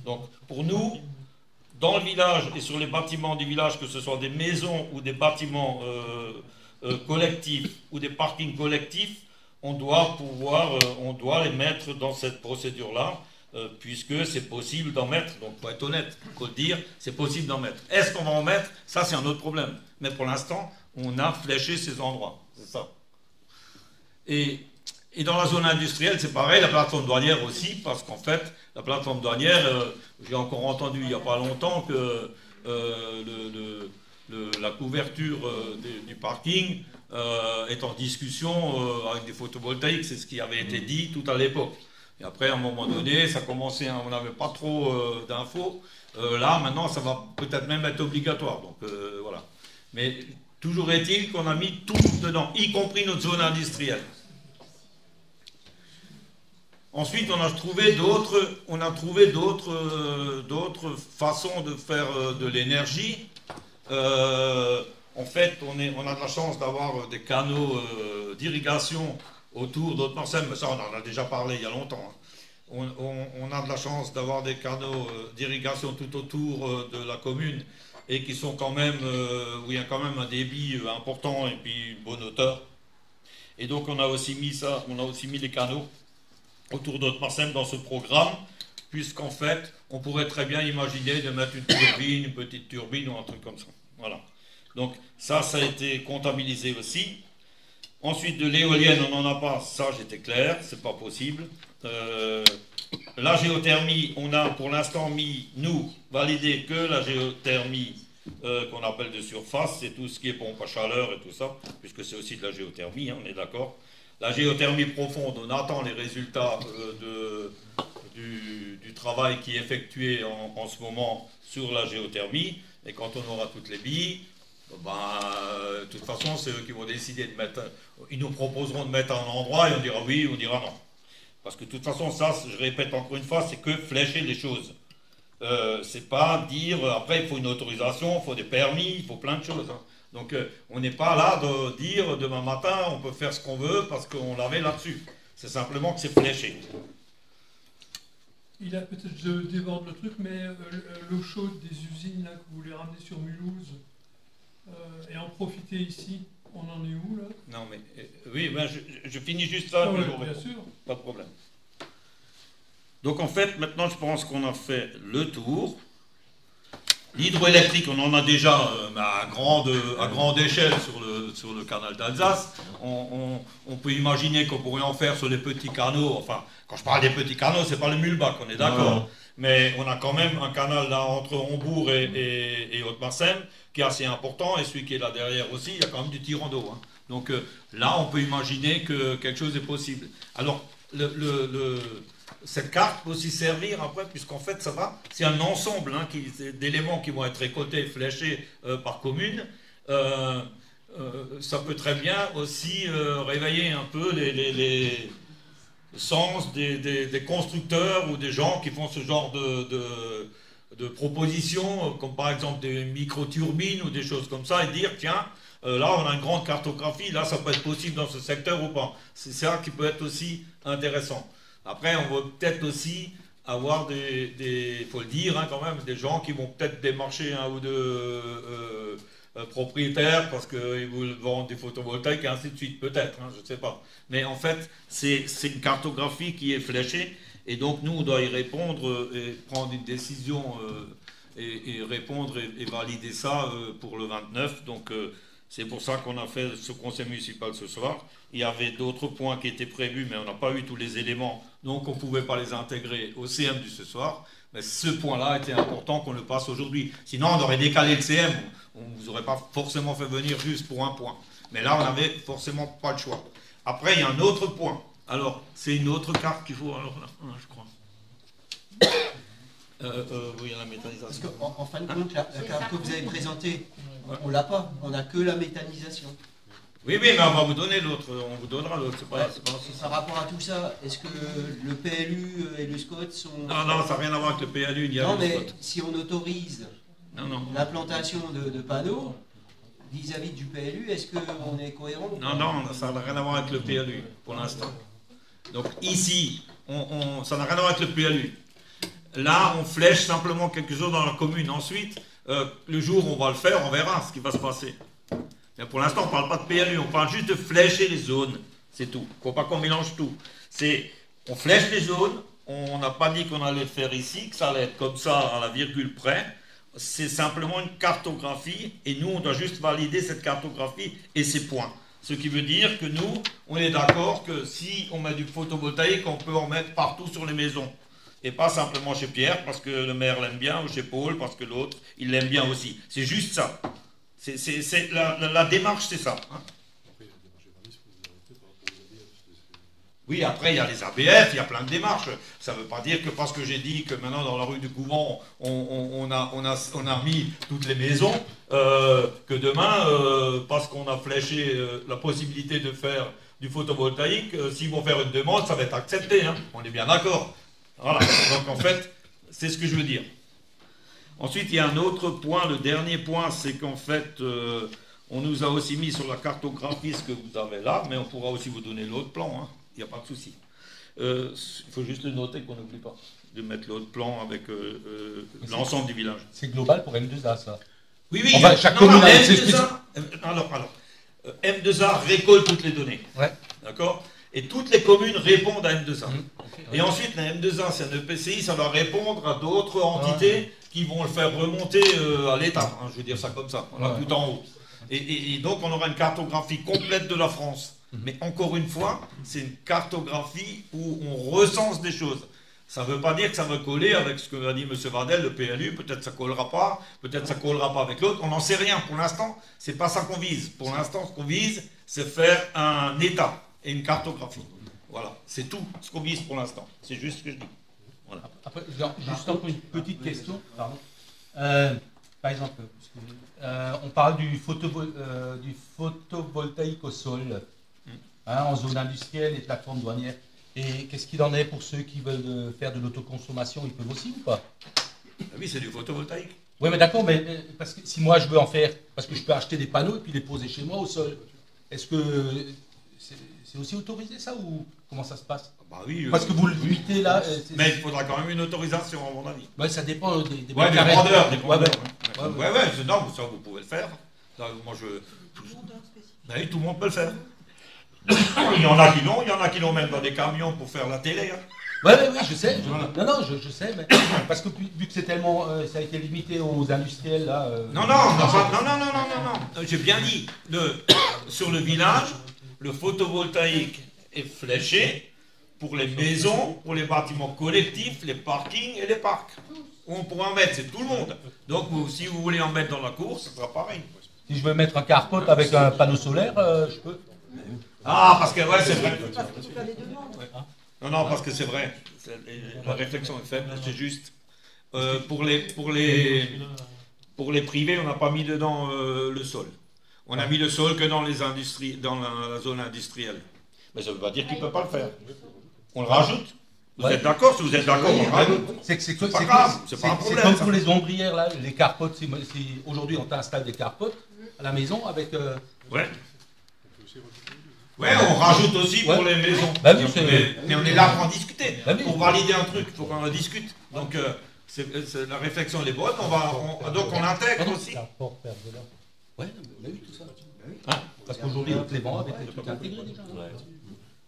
Donc, pour nous, dans le village et sur les bâtiments du village, que ce soit des maisons ou des bâtiments collectifs ou des parkings collectifs, on doit les mettre dans cette procédure-là, puisque c'est possible d'en mettre. Donc, pour être honnête, il faut le dire, c'est possible d'en mettre. Est-ce qu'on va en mettre? Ça, c'est un autre problème. Mais pour l'instant, on a fléché ces endroits. C'est ça. Et dans la zone industrielle, c'est pareil, la plateforme douanière aussi, parce qu'en fait, la plateforme douanière, j'ai encore entendu il n'y a pas longtemps que la couverture du parking est en discussion avec des photovoltaïques, c'est ce qui avait été dit tout à l'époque. Et après, à un moment donné, ça commençait, on n'avait pas trop d'infos. Là, maintenant, ça va peut-être même être obligatoire. Donc voilà. Mais toujours est-il qu'on a mis tout dedans, y compris notre zone industrielle. Ensuite, on a trouvé d'autres façons de faire de l'énergie. En fait, on a de la chance d'avoir des canaux d'irrigation autour d'Haute-Marsem, mais ça, on en a déjà parlé il y a longtemps. Hein. On a de la chance d'avoir des canaux d'irrigation tout autour de la commune et qui sont quand même, où il y a quand même un débit important et puis une bonne hauteur. Et donc, on a aussi mis les canaux autour d'Haute-Marsem dans ce programme, puisqu'en fait, on pourrait très bien imaginer de mettre une turbine, une petite turbine ou un truc comme ça. Voilà. Donc ça a été comptabilisé aussi. Ensuite, de l'éolienne, on n'en a pas, ça j'étais clair, c'est pas possible. La géothermie, on a pour l'instant validé que la géothermie qu'on appelle de surface, c'est tout ce qui est pompe à chaleur et tout ça, puisque c'est aussi de la géothermie, hein, on est d'accord. La géothermie profonde, on attend les résultats du travail qui est effectué en ce moment sur la géothermie, et quand on aura toutes les billes, de toute façon, c'est eux qui vont décider de mettre, ils nous proposeront de mettre un endroit et on dira oui, on dira non. Parce que de toute façon, ça, je répète encore une fois, c'est que flécher les choses. C'est pas dire, après il faut une autorisation, il faut des permis, il faut plein de choses. Hein. Donc on n'est pas là de dire demain matin on peut faire ce qu'on veut parce qu'on l'avait là-dessus. C'est simplement que c'est fléché. Il a peut-être, je déborde le truc, mais l'eau chaude des usines là, que vous voulez ramener sur Mulhouse et en profiter ici, on en est où là? Non mais oui, ben, je finis juste ça. Ouais, bien sûr. Pas de problème. Donc en fait, maintenant je pense qu'on a fait le tour. L'hydroélectrique, on en a déjà à grande échelle sur le canal d'Alsace. On peut imaginer qu'on pourrait en faire sur les petits canaux. Enfin, quand je parle des petits canaux, c'est pas le Mulbach, on est d'accord. Mais on a quand même un canal là entre Hombourg et Haute-Marsem qui est assez important. Et celui qui est là derrière aussi, il y a quand même du tirant d'eau. Hein. Donc là, on peut imaginer que quelque chose est possible. Alors, cette carte peut aussi servir après, puisqu'en fait, ça va, c'est un ensemble hein, d'éléments qui vont être récoltés et fléchés par commune. Ça peut très bien aussi réveiller un peu les sens des constructeurs ou des gens qui font ce genre de propositions, comme par exemple des micro-turbines ou des choses comme ça, et dire, tiens, là on a une grande cartographie, là ça peut être possible dans ce secteur ou pas. C'est ça qui peut être aussi intéressant. Après, on va peut-être aussi avoir faut le dire hein, quand même, des gens qui vont peut-être démarcher un ou deux propriétaires parce qu'ils veulent vendre des photovoltaïques et ainsi de suite, peut-être, hein, je ne sais pas. Mais en fait, c'est une cartographie qui est fléchée et donc nous, on doit y répondre et prendre une décision et répondre et valider ça pour le 29. Donc, c'est pour ça qu'on a fait ce conseil municipal ce soir. Il y avait d'autres points qui étaient prévus, mais on n'a pas eu tous les éléments, donc on ne pouvait pas les intégrer au CM du ce soir. Mais ce point-là était important qu'on le passe aujourd'hui. Sinon, on aurait décalé le CM. On ne vous aurait pas forcément fait venir juste pour un point. Mais là, on n'avait forcément pas le choix. Après, il y a un autre point. Alors, c'est une autre carte qu'il faut, alors là, je crois. Oui, la méthanisation. Parce qu'en fin de compte, la carte que vous avez présentée, on l'a pas. On n'a que la méthanisation. Oui, mais on va vous donner l'autre. On vous donnera l'autre. Par rapport à tout ça, est-ce que le PLU et le SCOT sont... Non, ça n'a rien à voir avec le PLU. Non, mais si on autorise l'implantation de panneaux vis-à-vis du PLU, est-ce qu'on est cohérent? Non, ça n'a rien à voir avec le PLU pour l'instant. Donc ici, ça n'a rien à voir avec le PLU. Là, on flèche simplement quelque chose dans la commune. Ensuite, le jour où on va le faire, on verra ce qui va se passer. Mais pour l'instant, on ne parle pas de PLU, on parle juste de flécher les zones. C'est tout. Il ne faut pas qu'on mélange tout. On flèche les zones, on n'a pas dit qu'on allait le faire ici, que ça allait être comme ça à la virgule près. C'est simplement une cartographie et nous, on doit juste valider cette cartographie et ces points. Ce qui veut dire que nous, on est d'accord que si on met du photovoltaïque, on peut en mettre partout sur les maisons. Et pas simplement chez Pierre parce que le maire l'aime bien ou chez Paul parce que l'autre, il l'aime bien aussi. C'est juste ça. La démarche, c'est ça. Hein. Oui, après, il y a les ABF, il y a plein de démarches. Ça ne veut pas dire que parce que j'ai dit que maintenant, dans la rue du Couvent, on a mis toutes les maisons, que demain, parce qu'on a fléché la possibilité de faire du photovoltaïque, s'ils vont faire une demande, ça va être accepté. Hein. On est bien d'accord. Voilà. Donc, en fait, c'est ce que je veux dire. Ensuite, il y a un autre point. Le dernier point, c'est qu'en fait, on nous a aussi mis sur la cartographie ce que vous avez là, mais on pourra aussi vous donner l'autre plan. Hein. Il n'y a pas de souci. Il faut juste le noter qu'on n'oublie pas de mettre l'autre plan avec l'ensemble du village. C'est global pour M2A, ça. Oui, oui. Enfin, chaque commune a M2A, alors, M2A récolte toutes les données. Ouais. D'accord. Et toutes les communes répondent à M2A. Et ensuite, la M2A, c'est un EPCI, ça va répondre à d'autres entités qui vont le faire remonter à l'État. Hein, je veux dire ça comme ça, voilà, tout en haut. Et donc, on aura une cartographie complète de la France. Mais encore une fois, c'est une cartographie où on recense des choses. Ça ne veut pas dire que ça va coller avec ce que a dit M. Vadel, le PLU. Peut-être ça ne collera pas, peut-être ça ne collera pas avec l'autre. On n'en sait rien. Pour l'instant, ce n'est pas ça qu'on vise. Pour l'instant, ce qu'on vise, c'est faire un état et une cartographie. Voilà, c'est tout ce qu'on vise pour l'instant. C'est juste ce que je dis. Voilà. Après, juste encore une petite question. Pardon. Par exemple, on parle du photovoltaïque au sol. En zone industrielle et plateforme douanière. Et qu'est-ce qu'il en est pour ceux qui veulent faire de l'autoconsommation? Ils peuvent aussi ou pas? Oui, c'est du photovoltaïque. Oui, mais d'accord, mais parce que si moi je veux en faire, parce que je peux acheter des panneaux et puis les poser chez moi au sol, est-ce que c'est aussi autorisé ça ou comment ça se passe? Bah oui. Parce que vous le limitez là. Mais il faudra quand même une autorisation à mon avis. Ouais, ça dépend des grandeurs. Ouais, non, ça vous pouvez le faire. Là, moi je. Oui, tout le monde peut le faire. Il y en a qui l'ont même dans des camions pour faire la télé. Hein. Oui, je sais. Je sais, mais parce que vu que c'est tellement, ça a été limité aux industriels là. Non. J'ai bien dit. Sur le village, le photovoltaïque est fléché pour les maisons, pour les bâtiments collectifs, les parkings et les parcs. Où on pourra en mettre, c'est tout le monde. Donc, si vous voulez en mettre dans la course, ce sera pareil. Si je veux mettre un carport avec un panneau solaire, je peux. Ah, parce que c'est vrai. Non, parce que c'est vrai. La réflexion est faible, c'est juste. Pour les privés, on n'a pas mis dedans le sol. On a mis le sol que dans les industries, dans la zone industrielle. Mais ça ne veut pas dire qu'il ne peut pas le faire. On le rajoute. Vous êtes d'accord? Si vous êtes d'accord, on le rajoute. C'est pas grave, c'est pas un problème. C'est comme pour les ombrières, là, les carpotes. Si aujourd'hui on t'installe des carpotes à la maison avec. Ouais, on rajoute aussi pour les maisons. Bah oui, mais on est là pour en discuter. Pour valider un truc, il faut qu'on en discute. Donc, la réflexion elle est bonne. Donc, on intègre aussi. Oui, tout ça. Parce qu'aujourd'hui, les bancs avaient tout intégré déjà.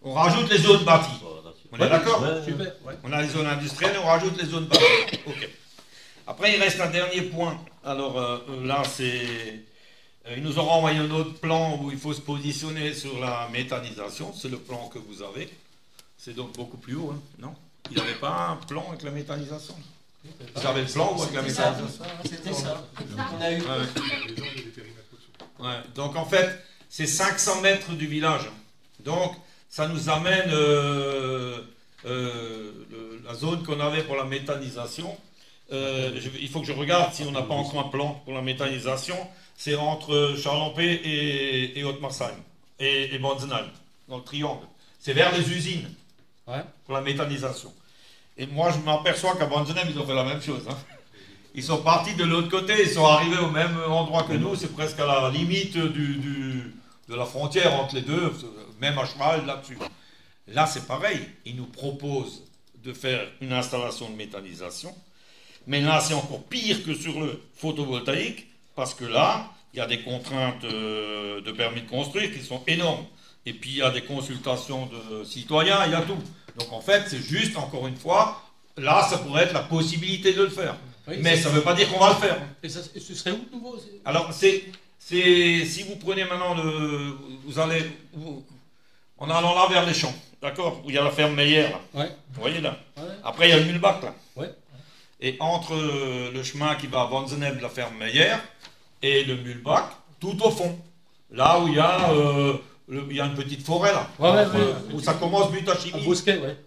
On rajoute les zones bâties. On est d'accord? On a les zones industrielles et on rajoute les zones bâties. Ok. Après, il reste un dernier point. Alors, là, c'est... Ils nous auront envoyé un autre plan où il faut se positionner sur la méthanisation. C'est le plan que vous avez. C'est donc beaucoup plus haut, hein, non? Il n'y avait pas un plan avec la méthanisation? Vous avez le plan ou avec la méthanisation? C'était ça. On a eu. Ouais. Donc en fait, c'est 500 mètres du village. Donc ça nous amène la zone qu'on avait pour la méthanisation. Il faut que je regarde si on n'a pas encore un plan pour la méthanisation. C'est entre Charlampé et Haute-Marsagne et Bonzenal, dans le triangle. C'est vers les usines pour la méthanisation. Et moi, je m'aperçois qu'à Bonzenal, ils ont fait la même chose. Hein. Ils sont partis de l'autre côté, ils sont arrivés au même endroit que nous. C'est presque à la limite de la frontière entre les deux, même à cheval là-dessus. Là, c'est pareil. Ils nous proposent de faire une installation de méthanisation. Mais là, c'est encore pire que sur le photovoltaïque. Parce que là, il y a des contraintes de permis de construire qui sont énormes. Et puis, il y a des consultations de citoyens, il y a tout. Donc, en fait, c'est juste, encore une fois, là, ça pourrait être la possibilité de le faire. Oui, mais ça ne veut pas dire qu'on va le faire. Et ce serait où de nouveau? Alors, si vous prenez maintenant en allant là vers les champs, d'accord? Où il y a la ferme Meyer, là. Ouais. Vous voyez là? Ouais. Après, il y a le Mulbach, là. Ouais. Et entre le chemin qui va à Bonzeneb, la ferme Meyer, et le Mulbach, tout au fond. Là où il y a, une petite forêt, là. Où ça commence Butachimi.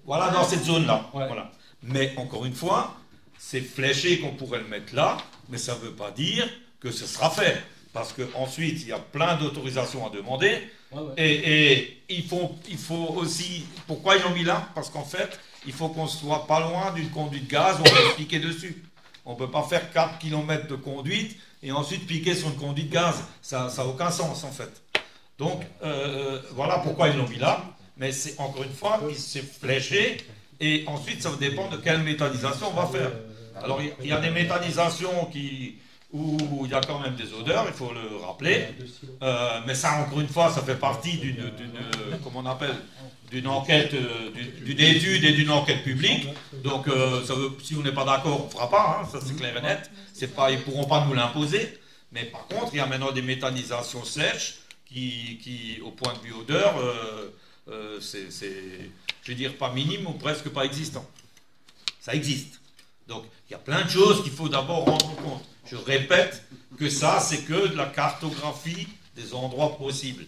Voilà, dans cette zone-là. Voilà. Mais encore une fois, c'est fléché qu'on pourrait le mettre là, mais ça ne veut pas dire que ce sera fait. Parce qu'ensuite, il y a plein d'autorisations à demander. Et il faut aussi... Pourquoi ils l'ont mis là? Parce qu'en fait, il faut qu'on soit pas loin d'une conduite gaz où on peut piquer dessus. On ne peut pas faire 4 km de conduite et ensuite piquer sur une conduite gaz. Ça n'a aucun sens, en fait. Donc, voilà pourquoi ils l'ont mis là. Mais c'est encore une fois, c'est fléché. Et ensuite, ça va dépendre de quelle méthanisation on va faire. Alors, il y a des méthanisations où il y a quand même des odeurs, il faut le rappeler. Mais ça, encore une fois, ça fait partie comment on appelle, d'une enquête, d'une étude et d'une enquête publique. Donc, si on n'est pas d'accord, on ne fera pas, hein, ça c'est clair et net. Ils ne pourront pas nous l'imposer. Mais par contre, il y a maintenant des méthanisations sèches qui au point de vue odeur, c'est, je veux dire, pas minime ou presque pas existant. Ça existe. Donc, il y a plein de choses qu'il faut d'abord rendre compte. Je répète que ça, c'est que de la cartographie des endroits possibles.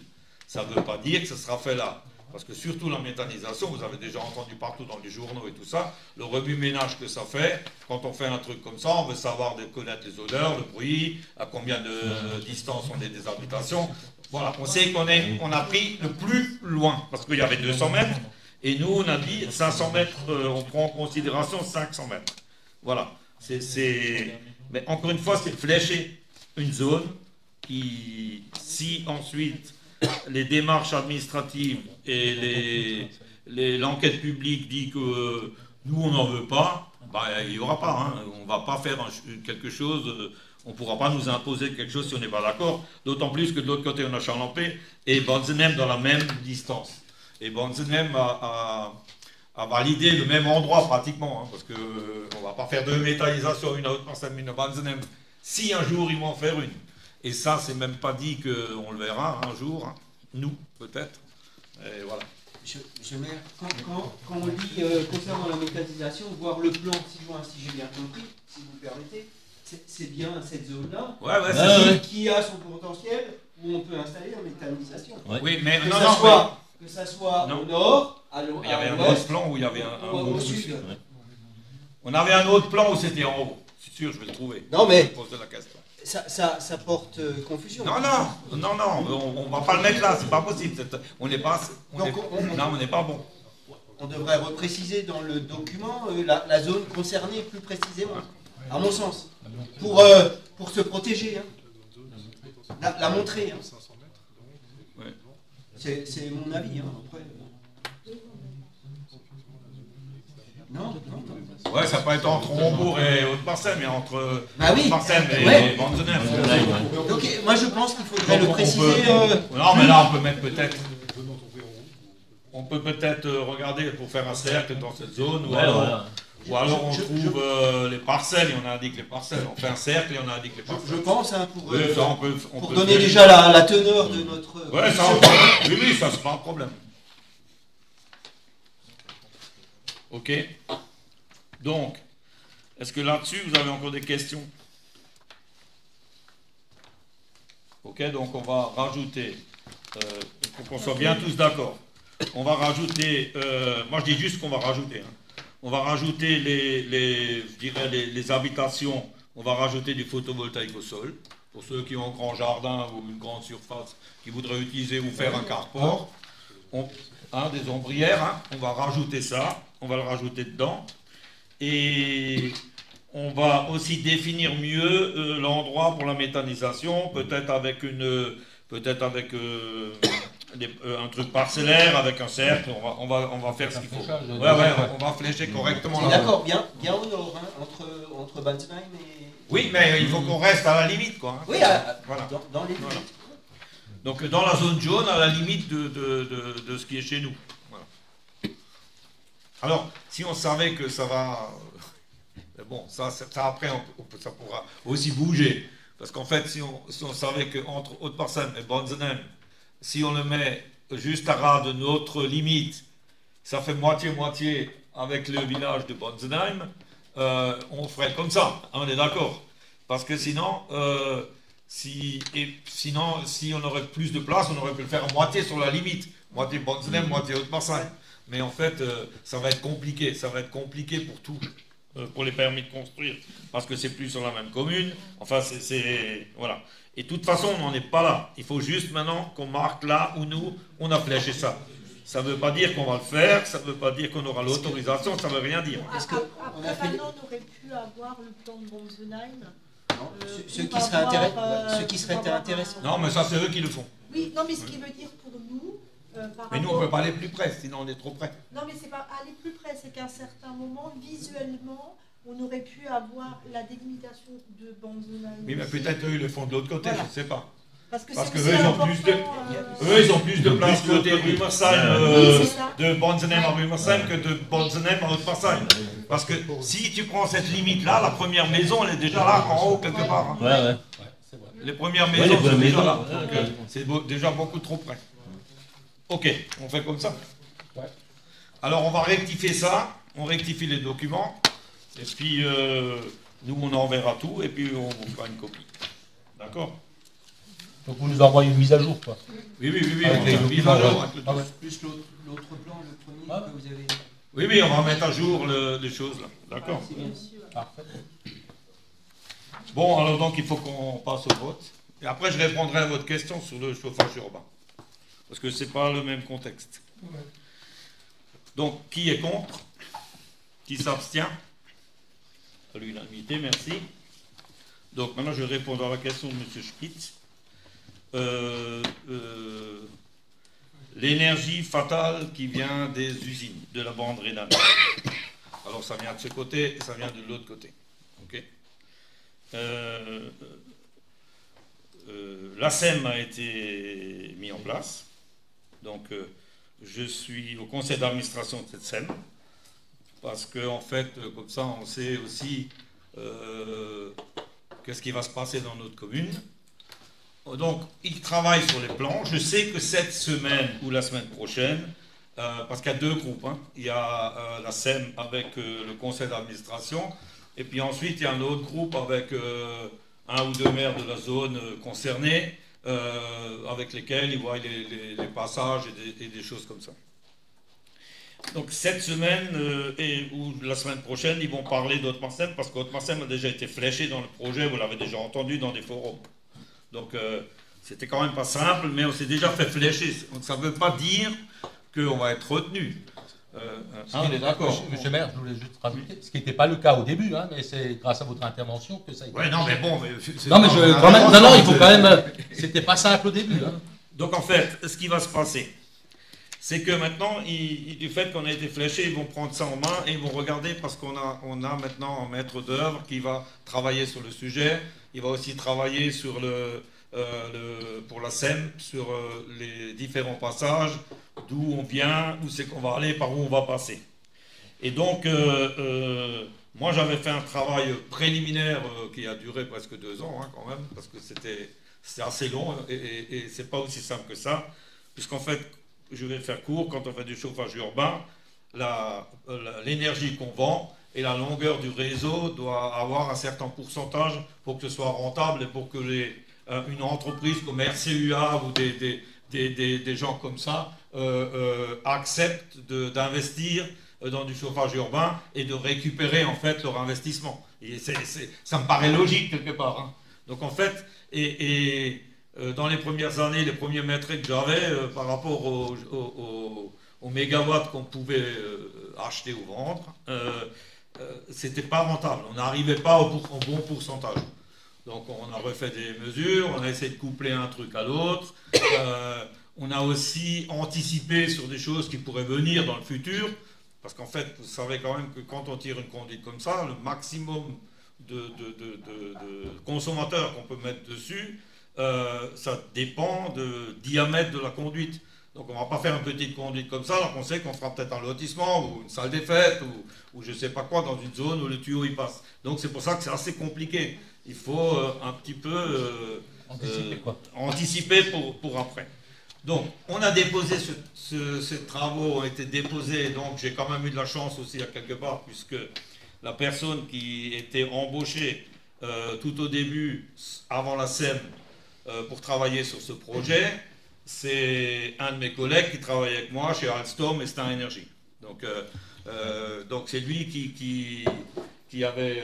Ça ne veut pas dire que ce sera fait là. Parce que surtout la méthanisation, vous avez déjà entendu partout dans les journaux et tout ça, le remue-ménage que ça fait, quand on fait un truc comme ça, on veut savoir connaître les odeurs, le bruit, à combien de distance on est des habitations. Voilà, on sait qu'on a pris le plus loin, parce qu'il y avait 200 mètres, et nous on a dit 500 mètres, on prend en considération 500 mètres. Voilà, mais encore une fois, c'est flécher une zone qui, si ensuite les démarches administratives et l'enquête publique dit que nous on n'en veut pas, il n'y aura pas. Hein. On ne va pas faire quelque chose, on ne pourra pas nous imposer quelque chose si on n'est pas d'accord. D'autant plus que de l'autre côté on a Charlampé et Bonzenem dans la même distance. Et Bonzenem a validé le même endroit pratiquement, hein, parce qu'on ne va pas faire deux métallisations, une à Haute-Marseille, une à Bonzenem, si un jour ils vont en faire une. Et ça, c'est même pas dit qu'on le verra un jour, hein. Nous, peut-être. Et voilà. Monsieur le maire, quand on lit concernant la méthanisation, voir le plan, si j'ai bien compris, si vous me permettez, c'est bien cette zone-là qui a son potentiel où on peut installer la méthanisation. Oui, mais que ça soit au nord, à l'ouest. Il y avait un autre plan où il y avait au sud. On avait un autre plan où c'était en haut. C'est sûr, je vais le trouver. Non, mais. Je pose la question. Ça porte confusion. Non, on va pas le mettre là, c'est pas possible. On n'est pas bon. On devrait repréciser dans le document la zone concernée plus précisément, à mon sens, pour se protéger, hein. La montrer. Hein. C'est mon avis. Hein, après. Non. Ouais, ça peut être entre Rombourg et Haute-Marseille, mais entre Haute-Marseille et Bonzenem. Donc, moi je pense qu'il faudrait le préciser. Non, mais là on peut mettre peut-être. On peut peut-être regarder pour faire un cercle dans cette zone, ou alors on trouve les parcelles et on indique les parcelles. On fait un cercle et on indique les parcelles. Je pense, hein, pour donner déjà la teneur de notre. Ouais, oui, ça c'est pas un problème. Ok. Donc, est-ce que là-dessus, vous avez encore des questions? Ok, donc on va rajouter, pour qu'on soit bien tous d'accord, on va rajouter, moi je dis juste qu'on va rajouter, hein. On va rajouter les habitations, on va rajouter du photovoltaïque au sol, pour ceux qui ont un grand jardin ou une grande surface, qui voudraient utiliser ou faire un carport, des ombrières, hein, on va rajouter ça, on va le rajouter dedans. Et on va aussi définir mieux l'endroit pour la méthanisation, peut-être avec un truc parcellaire, avec un cercle. On va faire ce qu'il faut. On va flécher correctement. D'accord, bien au nord, hein, entre Banzenheim et. Oui, mais il faut qu'on reste à la limite, quoi. Hein. Oui, voilà. Dans les limites. Voilà. Donc dans la zone jaune, à la limite de ce qui est chez nous. Voilà. Alors, si on savait que ça va... Bon, ça après, ça pourra aussi bouger. Parce qu'en fait, si on savait qu'entre Haute-Marseille et Bonzenem, si on le met juste à ras de notre limite, ça fait moitié-moitié avec le village de Bonzenheim, on ferait comme ça, on est d'accord. Parce que sinon, Sinon, si on aurait plus de place, on aurait pu le faire à moitié sur la limite. Moitié Bonzenem, moitié Haute-Marseille. Mais en fait, ça va être compliqué. Ça va être compliqué pour tout. Pour les permis de construire. Parce que c'est plus sur la même commune. Enfin, voilà. Et de toute façon, on n'en est pas là. Il faut juste maintenant qu'on marque là où nous, on a fléché ça. Ça ne veut pas dire qu'on va le faire, ça ne veut pas dire qu'on aura l'autorisation, ça ne veut rien dire. Après, maintenant, on aurait pu avoir le plan de Bonzenheim. Ce qui serait intéressant. Non, mais ça, c'est eux qui le font. Oui, non, mais ce qui veut dire pour nous... mais nous, on ne peut pas aller plus près, sinon on est trop près. Non, mais c'est pas aller plus près, c'est qu'à un certain moment, visuellement, on aurait pu avoir la délimitation de Bonzenheim. Oui, mais peut-être eux, ils le font de l'autre côté, voilà. Je ne sais pas. Parce que eux, ils ont plus de place côté Rumersheim, de Bonzenheim à Rumersheim que de Bonzenheim à Haute-Marseille. Parce que si tu prends cette limite-là, la première maison, elle est déjà là, en haut, quelque part. Hein. Ouais. Les premières maisons sont déjà là. C'est déjà beaucoup trop près. Ok, on fait comme ça. Ouais. Alors on va rectifier ça, on rectifie les documents, et puis nous on enverra tout, et puis on vous fera une copie. D'accord? Donc vous nous envoyez une mise à jour, quoi. Oui, avec les mise à jour. Plus l'autre plan, le premier que vous avez... Oui, on va mettre à jour les choses là. D'accord? Parfait. Bon, alors donc il faut qu'on passe au vote. Et après je répondrai à votre question sur le chauffage urbain. Parce que ce n'est pas le même contexte. Ouais. Donc, qui est contre? Qui s'abstient? À l'unanimité, merci. Donc, maintenant, je réponds à la question de M. Spitz. L'énergie fatale qui vient des usines, de la bande rénale. Alors, ça vient de ce côté et ça vient de l'autre côté. Ok. La SEM a été mis en place. Donc, je suis au conseil d'administration de cette SEM, parce qu'en fait, comme ça, on sait aussi qu'est-ce qui va se passer dans notre commune. Donc, ils travaillent sur les plans. Je sais que cette semaine ou la semaine prochaine, parce qu'il y a deux groupes, hein. Il y a la SEM avec le conseil d'administration, et puis ensuite, il y a un autre groupe avec un ou deux maires de la zone concernée, avec lesquels ils voient les passages et des choses comme ça. Donc cette semaine ou la semaine prochaine, ils vont parler d'Haute-Marseille, parce qu'Haute-Marseille a déjà été fléché dans le projet, vous l'avez déjà entendu dans des forums. Donc c'était quand même pas simple, mais on s'est déjà fait flécher. Donc ça ne veut pas dire qu'on va être retenu. On est d'accord. Monsieur le maire, je voulais juste rajouter, ce qui n'était pas le cas au début, hein, mais c'est grâce à votre intervention que ça a été... Oui, non, mais bon... Non, il faut quand même... C'était pas simple au début. Hein. Donc en fait, ce qui va se passer, c'est que maintenant, du fait qu'on a été fléché, ils vont prendre ça en main et ils vont regarder, parce qu'on a maintenant un maître d'œuvre qui va travailler sur le sujet. Il va aussi travailler sur pour la SEM, sur les différents passages, d'où on vient, où c'est qu'on va aller, par où on va passer. Et donc, moi j'avais fait un travail préliminaire qui a duré presque 2 ans, hein, quand même, parce que c'était assez long et c'est pas aussi simple que ça, puisqu'en fait, je vais faire court, quand on fait du chauffage urbain, l'énergie qu'on vend et la longueur du réseau doit avoir un certain pourcentage pour que ce soit rentable et pour que une entreprise comme RCUA ou des gens comme ça acceptent d'investir dans du chauffage urbain et de récupérer en fait leur investissement. Et ça me paraît logique quelque part. Hein. Donc en fait, dans les premières années, les premiers mètres que j'avais par rapport aux mégawatts qu'on pouvait acheter ou vendre, c'était pas rentable. On n'arrivait pas au bon pourcentage. Donc on a refait des mesures, on a essayé de coupler un truc à l'autre. On a aussi anticipé sur des choses qui pourraient venir dans le futur. Parce qu'en fait, vous savez quand même que quand on tire une conduite comme ça, le maximum de consommateurs qu'on peut mettre dessus, ça dépend du diamètre de la conduite. Donc on ne va pas faire une petite conduite comme ça, alors qu'on sait qu'on fera peut-être un lotissement ou une salle des fêtes ou je ne sais pas quoi dans une zone où le tuyau y passe. Donc c'est pour ça que c'est assez compliqué. Il faut un petit peu anticiper pour après. Donc on a déposé, ces travaux ont été déposés, donc j'ai quand même eu de la chance aussi à quelque part, puisque la personne qui était embauchée tout au début, avant la SEM, pour travailler sur ce projet, c'est un de mes collègues qui travaille avec moi chez Alstom et Star Energy. Donc c'est lui qui avait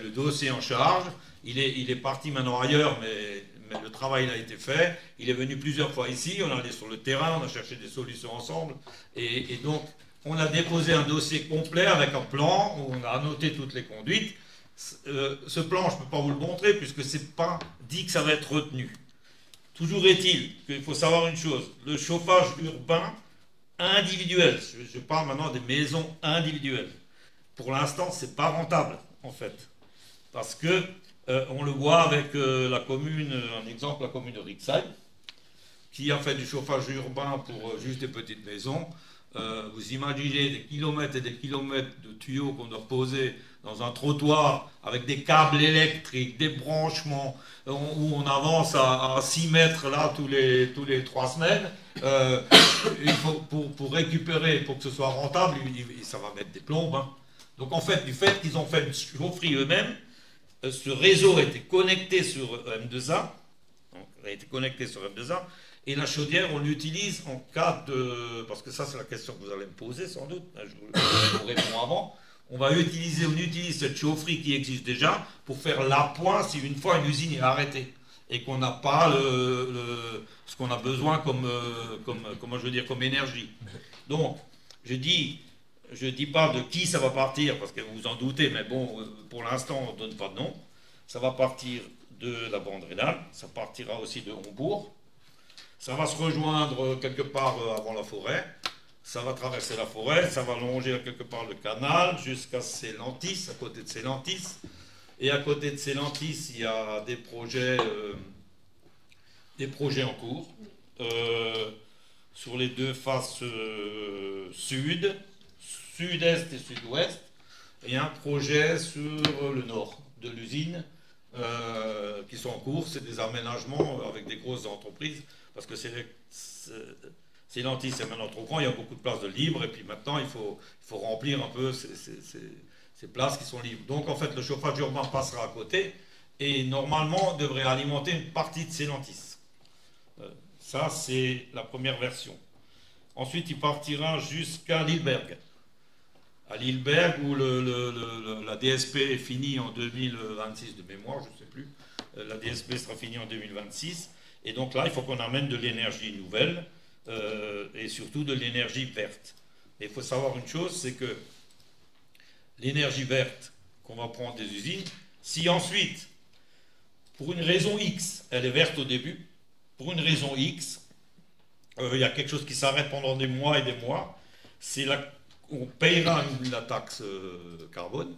le dossier en charge. Il est parti maintenant ailleurs, mais le travail a été fait. Il est venu plusieurs fois ici, on est allé sur le terrain, on a cherché des solutions ensemble. Et donc, on a déposé un dossier complet avec un plan où on a annoté toutes les conduites. Ce plan, je ne peux pas vous le montrer puisque ce n'est pas dit que ça va être retenu. Toujours est-il qu'il faut savoir une chose, le chauffage urbain individuel, je parle maintenant des maisons individuelles, pour l'instant, ce n'est pas rentable, en fait. Parce que, on le voit avec la commune, un exemple, la commune de Rixheim, qui a fait du chauffage urbain pour juste des petites maisons. Vous imaginez des kilomètres et des kilomètres de tuyaux qu'on doit poser dans un trottoir avec des câbles électriques, des branchements, où on avance à 6 mètres là tous les 3 semaines. Il faut, pour récupérer, pour que ce soit rentable, ça va mettre des plombes. Hein. Donc en fait, du fait qu'ils ont fait une chaufferie eux-mêmes, ce réseau a été connecté sur M2A, et la chaudière, on l'utilise en cas de... Parce que ça, c'est la question que vous allez me poser, sans doute. Je vous réponds avant. On utilise cette chaufferie qui existe déjà pour faire l'appoint si une fois une usine est arrêtée et qu'on n'a pas ce qu'on a besoin comme énergie. Donc, je dis pas de qui ça va partir, parce que vous vous en doutez, mais bon, pour l'instant, on ne donne pas de nom. Ça va partir de la bande rénale, ça partira aussi de Hombourg. Ça va se rejoindre quelque part avant la forêt, ça va traverser la forêt, ça va longer quelque part le canal jusqu'à Célantis, à côté de Célantis. Et à côté de Célantis, il y a des projets en cours sur les deux faces sud, sud-est et sud-ouest, et un projet sur le nord de l'usine qui sont en cours. C'est des aménagements avec des grosses entreprises. Parce que Célantis, c'est maintenant trop grand, il y a beaucoup de places de libre, et puis maintenant il faut remplir un peu ces places qui sont libres. Donc en fait, le chauffage urbain passera à côté, et normalement devrait alimenter une partie de Célantis. Ça, c'est la première version. Ensuite, il partira jusqu'à Lilleberg. À Lilleberg, où la DSP est finie en 2026 de mémoire, je ne sais plus. La DSP sera finie en 2026. Et donc là, il faut qu'on amène de l'énergie nouvelle et surtout de l'énergie verte. Et il faut savoir une chose, c'est que l'énergie verte qu'on va prendre des usines, si ensuite, pour une raison X, elle est verte au début, pour une raison X, il y a quelque chose qui s'arrête pendant des mois et des mois, c'est on payera la taxe carbone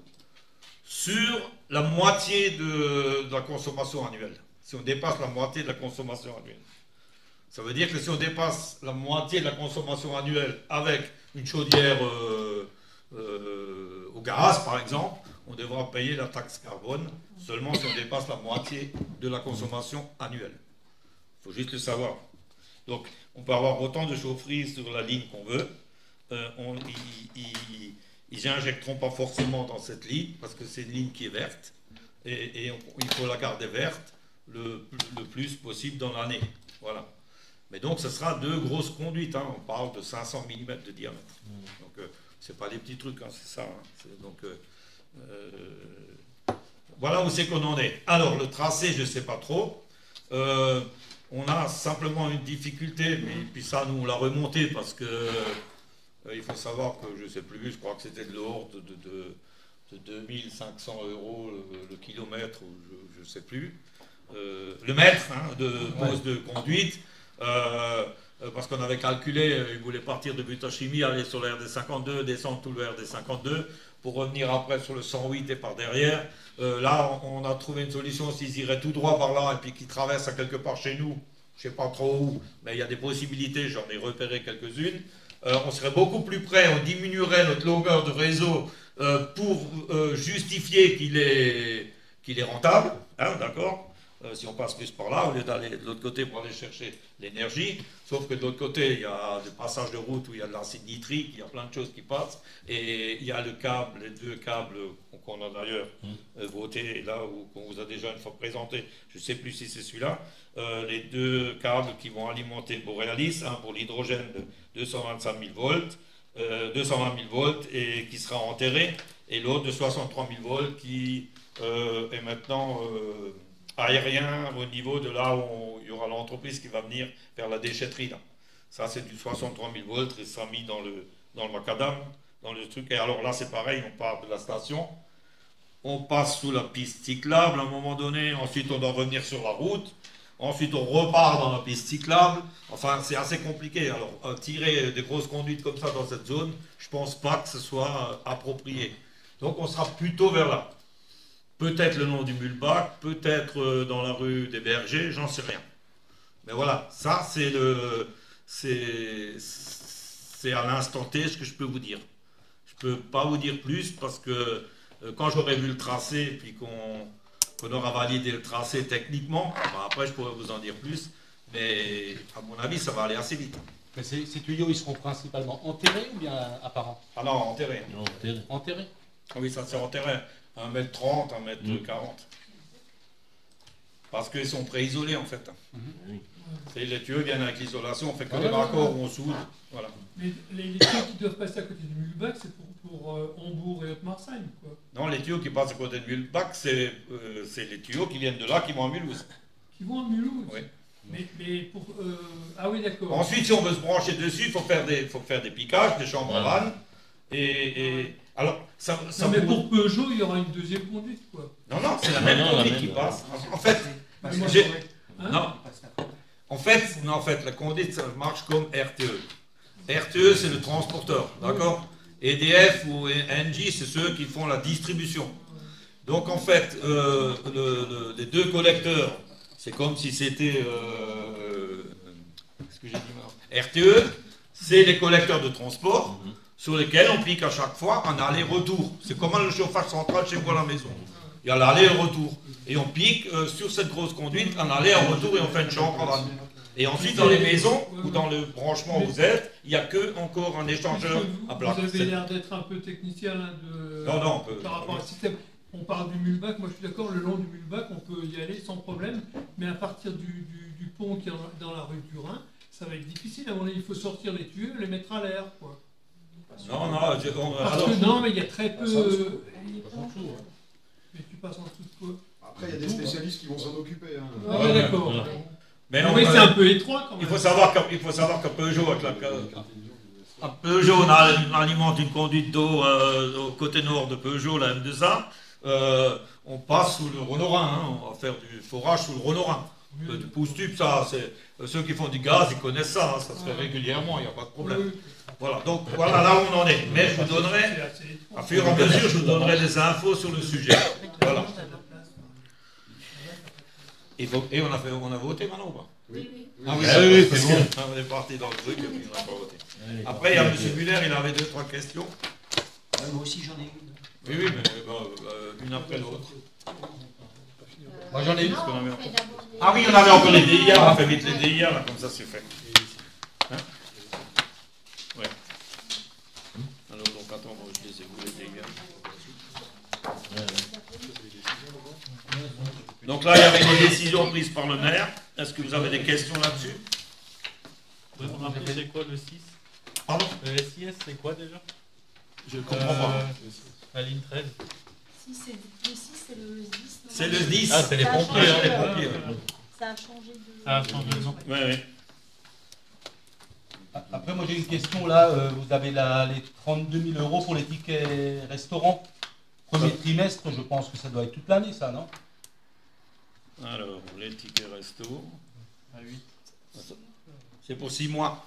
sur la moitié de la consommation annuelle. Si on dépasse la moitié de la consommation annuelle. Ça veut dire que si on dépasse la moitié de la consommation annuelle avec une chaudière au gaz, par exemple, on devra payer la taxe carbone seulement si on dépasse la moitié de la consommation annuelle. Il faut juste le savoir. Donc, on peut avoir autant de chaufferies sur la ligne qu'on veut. Ils n'injecteront pas forcément dans cette ligne parce que c'est une ligne qui est verte. Et il faut la garder verte le plus possible dans l'année. Voilà. Mais donc, ce sera 2 grosses conduites. Hein. On parle de 500 mm de diamètre. Donc, ce n'est pas des petits trucs, hein, c'est ça. Hein. Donc, voilà où c'est qu'on en est. Alors, le tracé, je ne sais pas trop. On a simplement une difficulté, mais puis ça, nous, on l'a remonté parce que il faut savoir que, je ne sais plus, je crois que c'était de l'ordre de 2500 € le kilomètre, ou je ne sais plus. Le mètre hein, de pose de conduite, parce qu'on avait calculé, ils voulaient partir de Butachimi, aller sur le RD52, descendre tout le RD52, pour revenir après sur le 108 et par derrière. Là, on a trouvé une solution, s'ils iraient tout droit par là, et puis qu'ils traversent à quelque part chez nous, je ne sais pas trop où, mais il y a des possibilités, j'en ai repéré quelques-unes. On serait beaucoup plus près, on diminuerait notre longueur de réseau pour justifier qu'il est rentable, hein, d'accord. si on passe plus par là, au lieu d'aller de l'autre côté pour aller chercher l'énergie. Sauf que de l'autre côté, il y a des passages de route où il y a de l'acide nitrique, il y a plein de choses qui passent. Et il y a le câble, les deux câbles qu'on a d'ailleurs voté, là, ou qu'on vous a déjà une fois présenté, je ne sais plus si c'est celui-là, les deux câbles qui vont alimenter Borealis, un pour l'hydrogène de 225 000 volts, 220 000 volts et qui sera enterré, et l'autre de 63 000 volts qui est maintenant aérien au niveau de là où il y aura l'entreprise qui va venir faire la déchetterie. Là. Ça, c'est du 63 000 volts et ça mis dans le macadam, dans le truc. Et alors là, c'est pareil, on part de la station, on passe sous la piste cyclable à un moment donné, ensuite on doit revenir sur la route, ensuite on repart dans la piste cyclable. Enfin, c'est assez compliqué. Alors, tirer des grosses conduites comme ça dans cette zone, je ne pense pas que ce soit approprié. Donc, on sera plutôt vers là. Peut-être le long du Mulbach, peut-être dans la rue des Bergers, j'en sais rien. Mais voilà, ça, c'est à l'instant T ce que je peux vous dire. Je ne peux pas vous dire plus parce que quand j'aurai vu le tracé et puis qu'on aura validé le tracé techniquement, ben après je pourrai vous en dire plus. Mais à mon avis, ça va aller assez vite. Mais ces tuyaux, ils seront principalement enterrés ou bien apparents? Ah non, enterrés. Enterrés. Oui, ça c'est enterré. 1m30, 1m40. Parce qu'ils sont préisolés en fait. Les tuyaux viennent avec l'isolation, on fait que des raccords où on soude. Voilà. Mais les tuyaux qui doivent passer à côté du Mulbach, c'est pour Hambourg et Haute-Marseille, quoi. Non, les tuyaux qui passent à côté de Mulbach, c'est les tuyaux qui viennent de là, qui vont à Mulhouse. Qui vont à Mulhouse? Oui. Mais pour... Ah oui, d'accord. Ensuite, si on veut se brancher dessus, il faut faire des piquages, des chambres à vannes. Alors, non, mais pour Peugeot, il y aura une deuxième conduite, quoi. Non, c'est la même conduite qui passe. En fait, en fait, la conduite, ça marche comme RTE. RTE, c'est le transporteur, d'accord? EDF ou Engie, c'est ceux qui font la distribution. Donc, en fait, les deux collecteurs, c'est comme si c'était... ce que j'ai dit RTE, c'est les collecteurs de transport sur lesquels on pique à chaque fois un aller-retour. C'est comme le chauffage central chez vous à la maison. Il y a l'aller et le retour. Et on pique sur cette grosse conduite un aller et un retour et on fait une chambre en vanne. Et ensuite, dans les maisons ou dans le branchement où vous êtes, il n'y a que encore un échangeur à plat. Vous avez l'air d'être un peu technicien là, par rapport au système. On parle du Mulbach, moi je suis d'accord, le long du Mulbach, on peut y aller sans problème, mais à partir du pont qui est dans la rue du Rhin, ça va être difficile. À mon avis, il faut sortir les tuyaux et les mettre à l'air, quoi. Non, mais il y a très peu... Mais tu passes en dessous de quoi? Après, il y a des spécialistes qui vont s'en occuper. Hein. Ah ouais, d'accord. Mais oui, c'est un peu étroit quand même. Il faut savoir que Peugeot, Peugeot on alimente une conduite d'eau au côté nord de Peugeot, la M2A. On passe sous le Rhône-Rhin, hein, on va faire du forage sous le Rhône-Rhin. Du pouce-tube, ça, c'est ceux qui font du gaz, ils connaissent ça, hein, ça se fait régulièrement, il n'y a pas de problème. Voilà, donc voilà là où on en est. Mais je vous donnerai, à fur et à mesure, je vous donnerai des infos sur le sujet. Voilà. Et on a voté maintenant ou pas? Oui. Ah oui, c'est bon. On est parti dans le truc et puis on n'a pas voté. Après, il y a M. Muller, il avait 2-3 questions. Moi aussi, j'en ai une. Oui, mais une après l'autre. Moi, j'en ai une. Ah oui, on avait encore les DIA, on fait vite les DIA, là, comme ça c'est fait. Hein? Ouais. Alors, donc, attends, moi je les ai vous les DIA. Donc là, il y avait des décisions prises par le maire. Est-ce que vous avez des questions là-dessus? Vous pouvez me rappeler c'est quoi le 6? Pardon? Le SIS, c'est quoi déjà? Je ne comprends pas. La ligne 13. Le 6, c'est le 10. C'est le 10. Ah, c'est les pompiers. Ça a changé de... Ça a changé de nom. Oui. Après, moi j'ai une question là. Vous avez les 32 000 € pour les tickets restaurants. Premier trimestre, je pense que ça doit être toute l'année, ça, non? Alors, les tickets resto. À 8. C'est pour 6 mois.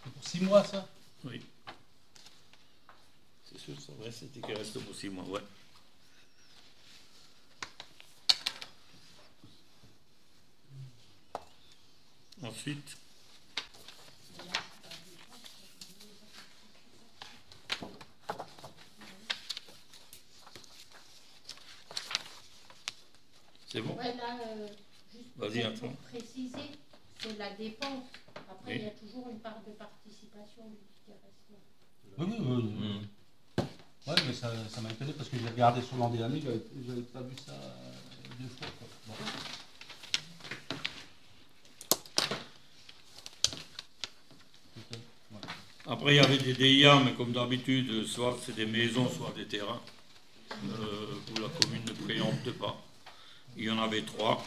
C'est pour 6 mois, ça? Oui. C'est sûr, c'est vrai, c'est tickets resto pour 6 mois, ouais. Ensuite. C'est bon? Ouais, là, juste pour préciser, c'est la dépense. Après, il y a toujours une part de participation du ticket restaurant. Oui. Ouais, mais ça m'a étonné parce que j'ai regardé sur l'an dernier, j'avais pas vu ça 2 fois. Bon. Après, il y avait des DIA, mais comme d'habitude, soit c'est des maisons, soit des terrains, où la commune ne préempte pas. Il y en avait 3.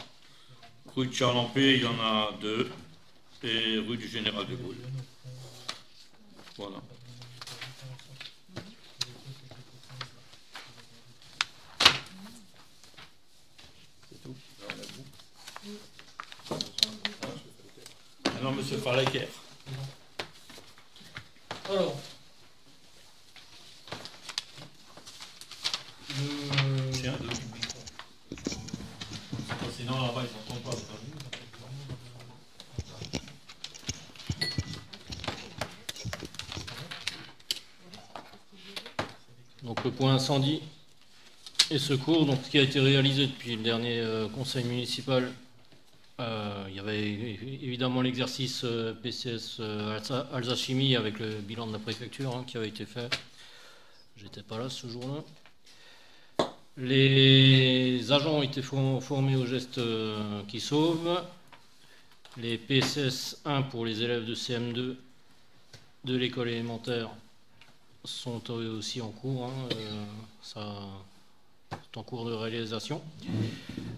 Rue de Charlampé, il y en a 2. Et rue du Général de Gaulle. Voilà. C'est tout. Alors, monsieur Falaker. Alors, tiens, sinon là-bas ils n'entendent pas. Donc le point incendie et secours, donc ce qui a été réalisé depuis le dernier conseil municipal. Il y avait évidemment l'exercice PCS Alsace Chimie avec le bilan de la préfecture qui avait été fait. J'étais pas là ce jour-là. Les agents ont été formés aux gestes qui sauvent. Les PCS 1 pour les élèves de CM2 de l'école élémentaire sont aussi en cours. Ça est en cours de réalisation.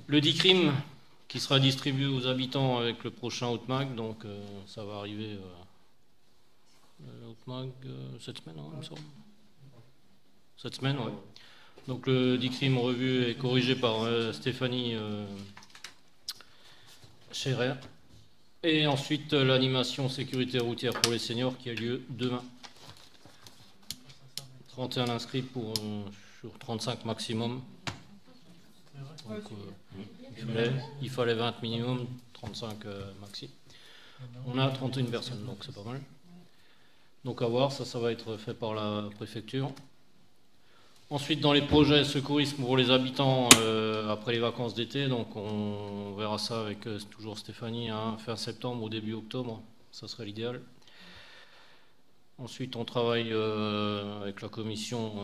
Le DICRIM qui sera distribué aux habitants avec le prochain Outmag, donc ça va arriver Outmag cette semaine, il me semble. Cette semaine, oui. Donc le DICRIM revu et corrigé par Stéphanie Scherer. Et ensuite l'animation sécurité routière pour les seniors qui a lieu demain. 31 inscrits sur 35 maximum. Donc, il fallait 20 minimum, 35 maxi. On a 31 personnes, donc c'est pas mal. Donc à voir, ça va être fait par la préfecture. Ensuite, dans les projets secourisme pour les habitants après les vacances d'été, donc on verra ça avec toujours Stéphanie, fin septembre ou début octobre, ça serait l'idéal. Ensuite, on travaille avec la commission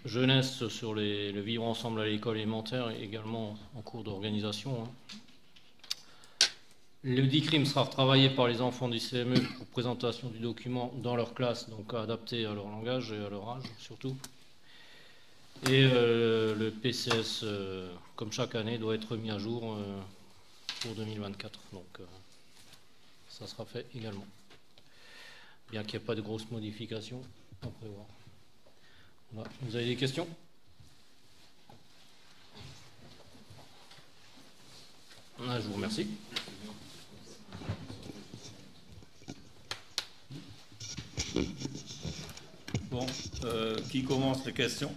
jeunesse sur le vivre ensemble à l'école élémentaire, également en cours d'organisation. Le DICRIM sera retravaillé par les enfants du CME pour présentation du document dans leur classe, donc adapté à leur langage et à leur âge surtout. Et le PCS, comme chaque année, doit être mis à jour pour 2024. Donc ça sera fait également. Bien qu'il n'y ait pas de grosses modifications à prévoir. Voilà. Vous avez des questions? Je vous remercie. Bon, qui commence les questions?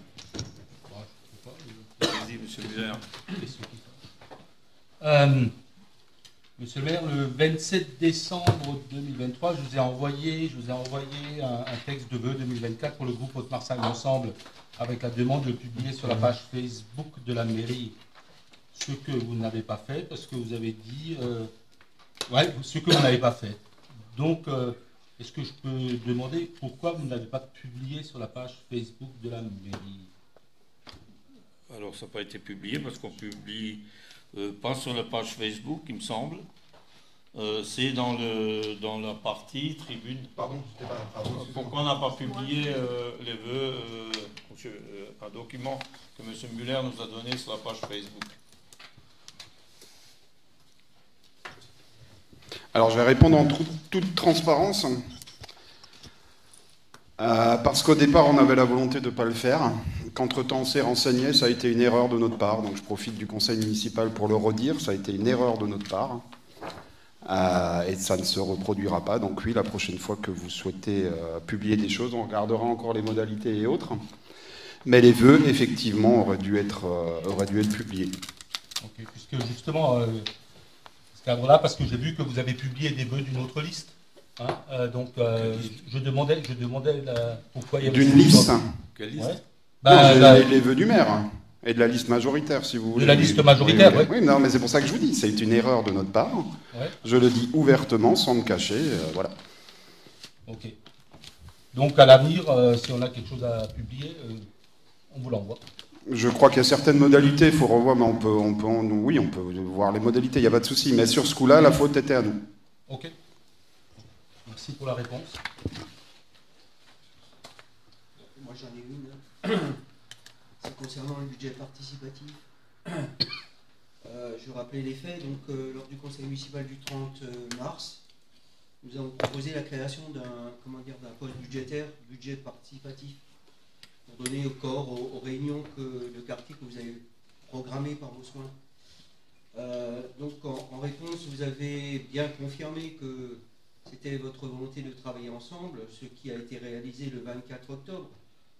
Vas-y, monsieur Muller. Monsieur le maire, le 27 décembre 2023, je vous ai envoyé un texte de vœux 2024 pour le groupe Haute-Marseille Ensemble avec la demande de le publier sur la page Facebook de la mairie. Ce que vous n'avez pas fait, parce que vous avez dit... ce que vous n'avez pas fait. Donc, est-ce que je peux demander pourquoi vous ne l'avez pas publié sur la page Facebook de la mairie? Alors, ça n'a pas été publié parce qu'on publie pas sur la page Facebook, il me semble. C'est dans la partie tribune. Pardon, c'était pas. Pardon, pourquoi on n'a pas publié les vœux, un document que M. Muller nous a donné sur la page Facebook? Alors, je vais répondre en toute transparence. Parce qu'au départ, on avait la volonté de ne pas le faire. Qu'entre-temps, on s'est renseigné, ça a été une erreur de notre part. Donc, je profite du conseil municipal pour le redire. Ça a été une erreur de notre part. Et ça ne se reproduira pas. Donc, oui, la prochaine fois que vous souhaitez publier des choses, on regardera encore les modalités et autres. Mais les vœux, effectivement, auraient dû être publiés. Ok, puisque justement, ce cadre-là, parce que j'ai vu que vous avez publié des vœux d'une autre liste. Je demandais pourquoi il y avait d'une liste. Quelle liste? Les vœux du maire. Et de la liste majoritaire, si vous voulez. De la liste majoritaire, oui. Oui, non, mais c'est pour ça que je vous dis, c'est une erreur de notre part. Ouais. Je le dis ouvertement, sans me cacher, voilà. Ok. Donc à l'avenir, si on a quelque chose à publier, on vous l'envoie. Je crois qu'il y a certaines modalités, il faut revoir, mais oui, on peut voir les modalités, il n'y a pas de souci. Mais sur ce coup-là, la faute était à nous. Ok. Merci pour la réponse. Moi j'en ai une. C'est concernant le budget participatif. Je vais rappeler les faits. Donc, lors du conseil municipal du 30 mars, nous avons proposé la création d'un poste budgétaire, budget participatif, pour donner corps aux réunions de quartier que vous avez programmées par vos soins. Donc, en réponse, vous avez bien confirmé que c'était votre volonté de travailler ensemble, ce qui a été réalisé le 24 octobre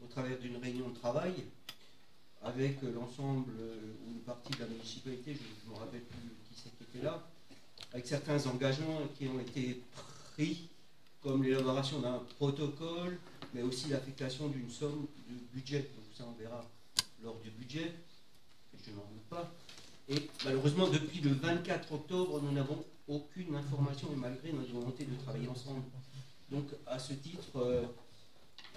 au travers d'une réunion de travail avec l'ensemble ou une partie de la municipalité, je ne me rappelle plus qui c'est qui était là, avec certains engagements qui ont été pris, comme l'élaboration d'un protocole, mais aussi l'affectation d'une somme de budget. Donc ça, on verra lors du budget, je n'en doute pas. Et malheureusement, depuis le 24 octobre, nous n'avons aucune information, et malgré notre volonté de travailler ensemble. Donc, à ce titre,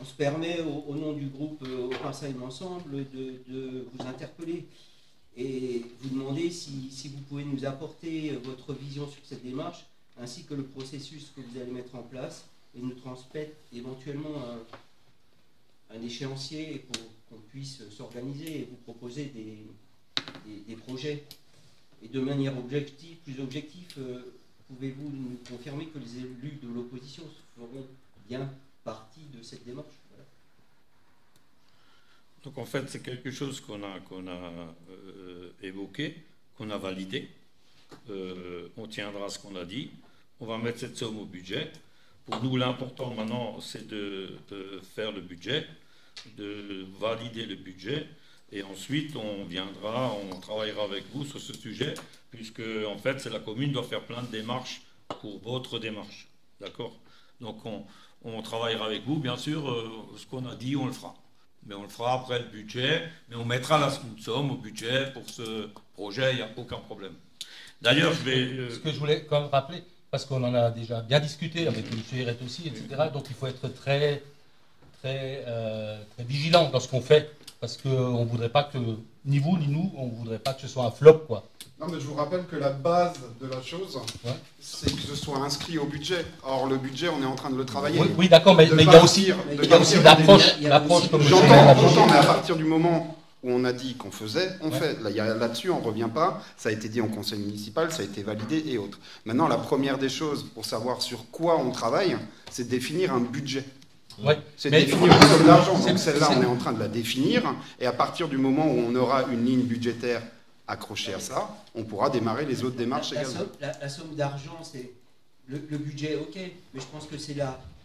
on se permet, au nom du groupe Au Conseil Ensemble, de vous interpeller et vous demander si vous pouvez nous apporter votre vision sur cette démarche, ainsi que le processus que vous allez mettre en place, et nous transmettre éventuellement un échéancier pour qu'on puisse s'organiser et vous proposer des projets. Et de manière objective, plus objective, pouvez-vous nous confirmer que les élus de l'opposition feront bien partie de cette démarche? Voilà. Donc en fait, c'est quelque chose qu'on a évoqué, qu'on a validé. On tiendra à ce qu'on a dit. On va mettre cette somme au budget. Pour nous, l'important maintenant, c'est de faire le budget, de valider le budget. Et ensuite, on travaillera avec vous sur ce sujet, puisque en fait, c'est la commune qui doit faire plein de démarches pour votre démarche. D'accord? Donc, on travaillera avec vous, bien sûr, ce qu'on a dit, on le fera. Mais on le fera après le budget, mais on mettra une somme au budget pour ce projet, il n'y a aucun problème. D'ailleurs, je vais... Ce que je voulais quand même rappeler, parce qu'on en a déjà bien discuté avec M. Héret aussi, etc., donc il faut être très vigilant dans ce qu'on fait. Parce qu'on ne voudrait pas que, ni vous ni nous, on ne voudrait pas que ce soit un flop, quoi. Non, mais je vous rappelle que la base de la chose, c'est que ce soit inscrit au budget. Or, le budget, on est en train de le travailler. Oui, d'accord, mais il y a aussi l'approche. J'entends, mais à partir du moment où on a dit qu'on faisait, on fait. Là-dessus, on ne revient pas. Ça a été dit en conseil municipal, ça a été validé et autres. Maintenant, la première des choses, pour savoir sur quoi on travaille, c'est de définir un budget. Ouais, c'est définir une somme d'argent. Donc celle-là, on est en train de la définir. Et à partir du moment où on aura une ligne budgétaire accrochée à ça, on pourra démarrer les autres démarches également. La somme d'argent, c'est le budget, ok. Mais je pense que c'est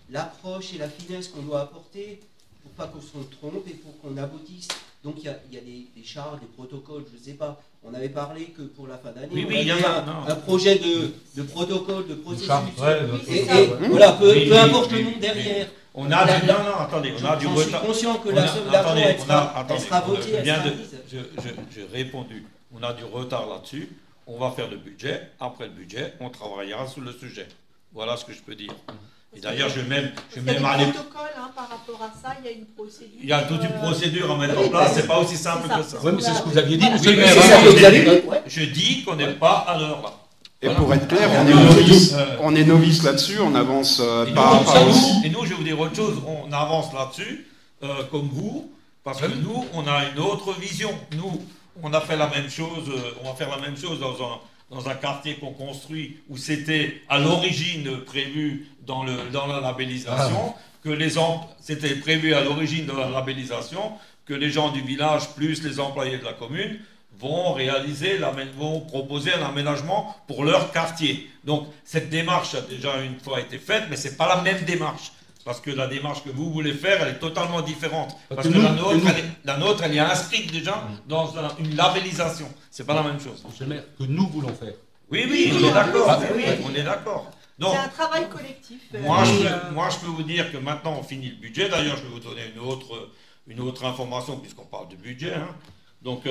l'approche et la finesse qu'on doit apporter pour pas qu'on se trompe et pour qu'on aboutisse. Donc il y a des chartes, des protocoles, je ne sais pas. On avait parlé que pour la fin d'année, il y a un projet de protocole, de processus. Voilà, peu importe le nom derrière. On a du... Non, attendez, on a du retard. Je suis conscient que la somme d'argent, elle sera votée. J'ai répondu. On a du retard là-dessus. On va faire le budget. Après le budget, on travaillera sur le sujet. Voilà ce que je peux dire. Et d'ailleurs, je vais même aller... protocole, par rapport à ça, il y a une procédure. Il y a toute une procédure à mettre en place. C'est pas aussi simple que ça. Oui, mais c'est ce que vous aviez dit. Je dis qu'on n'est pas à l'heure là. Et voilà. Pour être clair, on est novice là-dessus, on avance pas aussi. Et nous, je vais vous dire autre chose, on avance là-dessus, comme vous, parce que nous, on a une autre vision. Nous, on a fait la même chose, on va faire la même chose dans un quartier qu'on construit, où c'était à l'origine prévu dans la labellisation, c'était prévu à l'origine de la labellisation, que les gens du village, plus les employés de la commune, vont proposer un aménagement pour leur quartier. Donc cette démarche a déjà une fois été faite, mais ce n'est pas la même démarche. Parce que la démarche que vous voulez faire, elle est totalement différente. Parce que la nôtre, elle est inscrite déjà dans une labellisation. Ce n'est pas la même chose. Monsieur le maire, que nous voulons faire. Oui, on est d'accord. On est d'accord. C'est un travail collectif. Moi, je peux vous dire que maintenant, on finit le budget. D'ailleurs, je vais vous donner une autre information, puisqu'on parle de budget. Donc,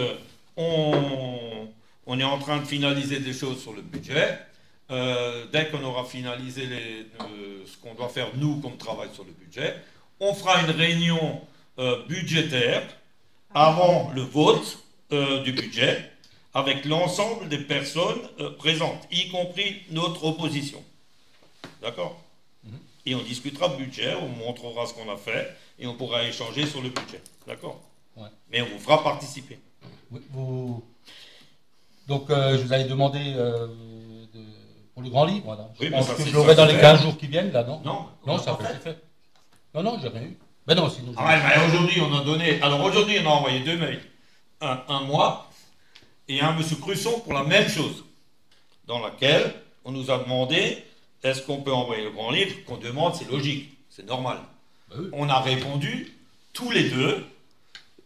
on est en train de finaliser des choses sur le budget. Dès qu'on aura finalisé ce qu'on doit faire, nous, comme travail sur le budget, on fera une réunion budgétaire avant le vote du budget avec l'ensemble des personnes présentes, y compris notre opposition. D'accord? Et on discutera budget, on montrera ce qu'on a fait et on pourra échanger sur le budget. D'accord? Ouais. Mais on vous fera participer. Oui, donc, je vous avais demandé pour le grand livre, là. Je pense que je l'aurai dans les 15 jours qui viennent, là, non? Non, ça a été fait. Non, j'ai rien eu. Ben non, sinon. Mais aujourd'hui, on a donné. Alors aujourd'hui, on a envoyé 2 mails. Un moi et un M. Crusson pour la même chose. Dans laquelle on nous a demandé est-ce qu'on peut envoyer le grand livre? Qu'on demande, c'est logique, c'est normal. Ben oui. On a répondu tous les deux.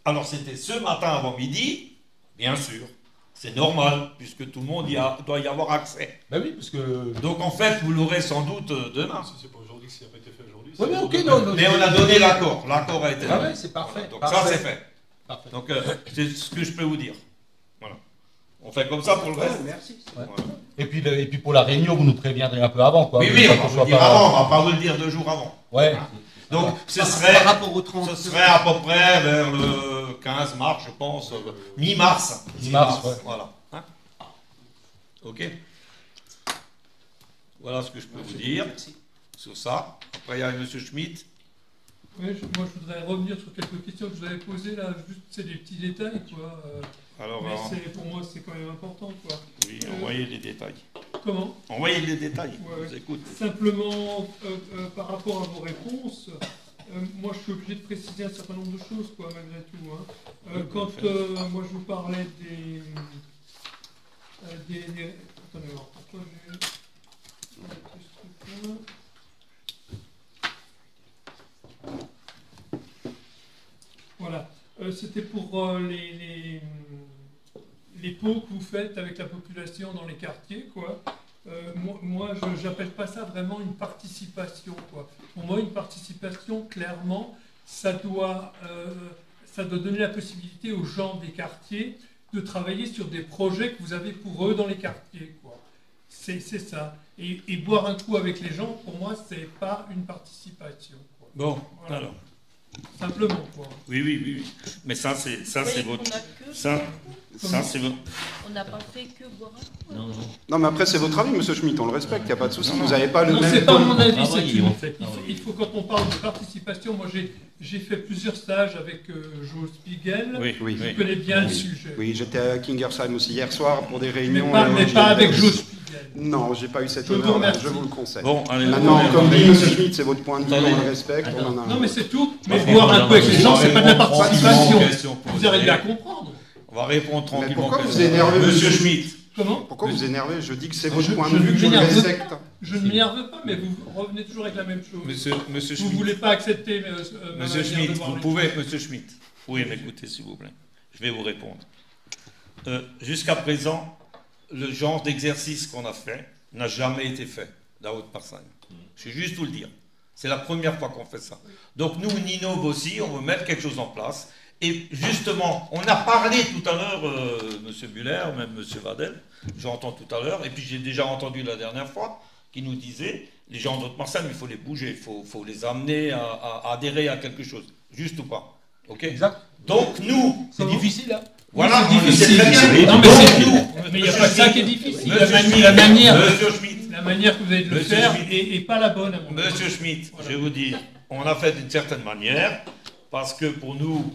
Alors c'était ce matin avant midi, bien sûr. C'est normal, puisque tout le monde doit y avoir accès. Ben oui, parce que... Donc en fait, vous l'aurez sans doute demain. Si c'est pas aujourd'hui, si ça n'a pas été fait aujourd'hui. Oui, mais ok, non. Mais on a donné l'accord. L'accord a été fait. Ah ouais, c'est parfait. Donc parfait. ça, c'est fait. Parfait. Donc c'est ce que je peux vous dire. Voilà. On fait comme ça pour le reste. Merci. Ouais. Voilà. Et puis pour la réunion, vous nous préviendrez un peu avant, quoi. Oui, on va vous le dire avant. On va pas vous le dire 2 jours avant. Ouais. Donc ce serait à peu près vers le 15 mars, je pense, mi-mars. Mi-mars, ouais. Voilà. Hein? Ok. Voilà ce que je peux vous dire sur ça. Après, il y a M. Schmitt. Oui, moi je voudrais revenir sur quelques questions que je vous avais posées là. Juste, c'est des petits détails, quoi. Alors, pour moi, c'est quand même important, quoi. Oui, envoyez les détails. Comment? Envoyez les détails. Ouais, je vous écoute. Simplement, par rapport à vos réponses, moi je suis obligé de préciser un certain nombre de choses, quoi, malgré tout. Hein. Quand moi je vous parlais des attendez, alors, pourquoi j'ai... Voilà, c'était pour les pots que vous faites avec la population dans les quartiers, quoi. Moi, je n'appelle pas ça vraiment une participation, quoi. Pour moi, une participation, clairement, ça doit donner la possibilité aux gens des quartiers de travailler sur des projets que vous avez pour eux dans les quartiers, quoi. C'est ça. Et boire un coup avec les gens, pour moi, c'est pas une participation, quoi. Bon, voilà. Alors. Simplement, quoi. Oui. Mais ça, c'est votre... Ça, c'est votre... On n'a pas fait que boire un coup. Non, mais après, c'est votre avis, monsieur Schmitt, on le respecte, il n'y a pas de souci. Vous n'avez pas le même... Non, c'est pas mon avis, il faut, quand on parle de participation, moi j'ai fait plusieurs stages avec Joe Spiegel, je connais bien le sujet. Oui, j'étais à Kingersheim aussi hier soir pour des réunions... Mais pas avec Joe Spiegel. Non, j'ai pas eu cet honneur, je vous le conseille. Bon, allez, maintenant, comme dit monsieur Schmitt, c'est votre point de vue, on le respecte. Non, mais c'est tout. Mais boire un coup avec les gens, c'est pas de la participation. Vous arrivez à comprendre. On va répondre tranquillement. Mais pourquoi vous énervez, monsieur Schmitt? Comment? Pourquoi vous énervez? Je dis que c'est votre point de vue, que je le respecte. Je ne m'énerve pas, mais vous revenez toujours avec la même chose. Monsieur Schmitt. Vous ne voulez pas accepter monsieur Schmitt, vous pouvez, monsieur Schmitt, vous pouvez m'écouter s'il vous plaît. Je vais vous répondre. Jusqu'à présent, le genre d'exercice qu'on a fait n'a jamais été fait dans Haute-Marseille. Je vais juste vous le dire. C'est la première fois qu'on fait ça. Donc nous, on innove aussi, on veut mettre quelque chose en place. Et justement, on a parlé tout à l'heure, M. Muller, même M. Vadel, j'entends tout à l'heure, et puis j'ai déjà entendu la dernière fois, qui nous disait, les gens d'Haute-Marseille, il faut les bouger, il faut les amener à adhérer à quelque chose. Juste ou pas? Ok. Exact. Donc nous... C'est difficile, hein. Voilà, c'est difficile. Non, mais c'est nous. Mais il n'y a pas ça qui est difficile. La manière que vous avez de le faire n'est pas la bonne. Monsieur Schmitt, je vais vous dire, on l'a fait d'une certaine manière, parce que pour nous...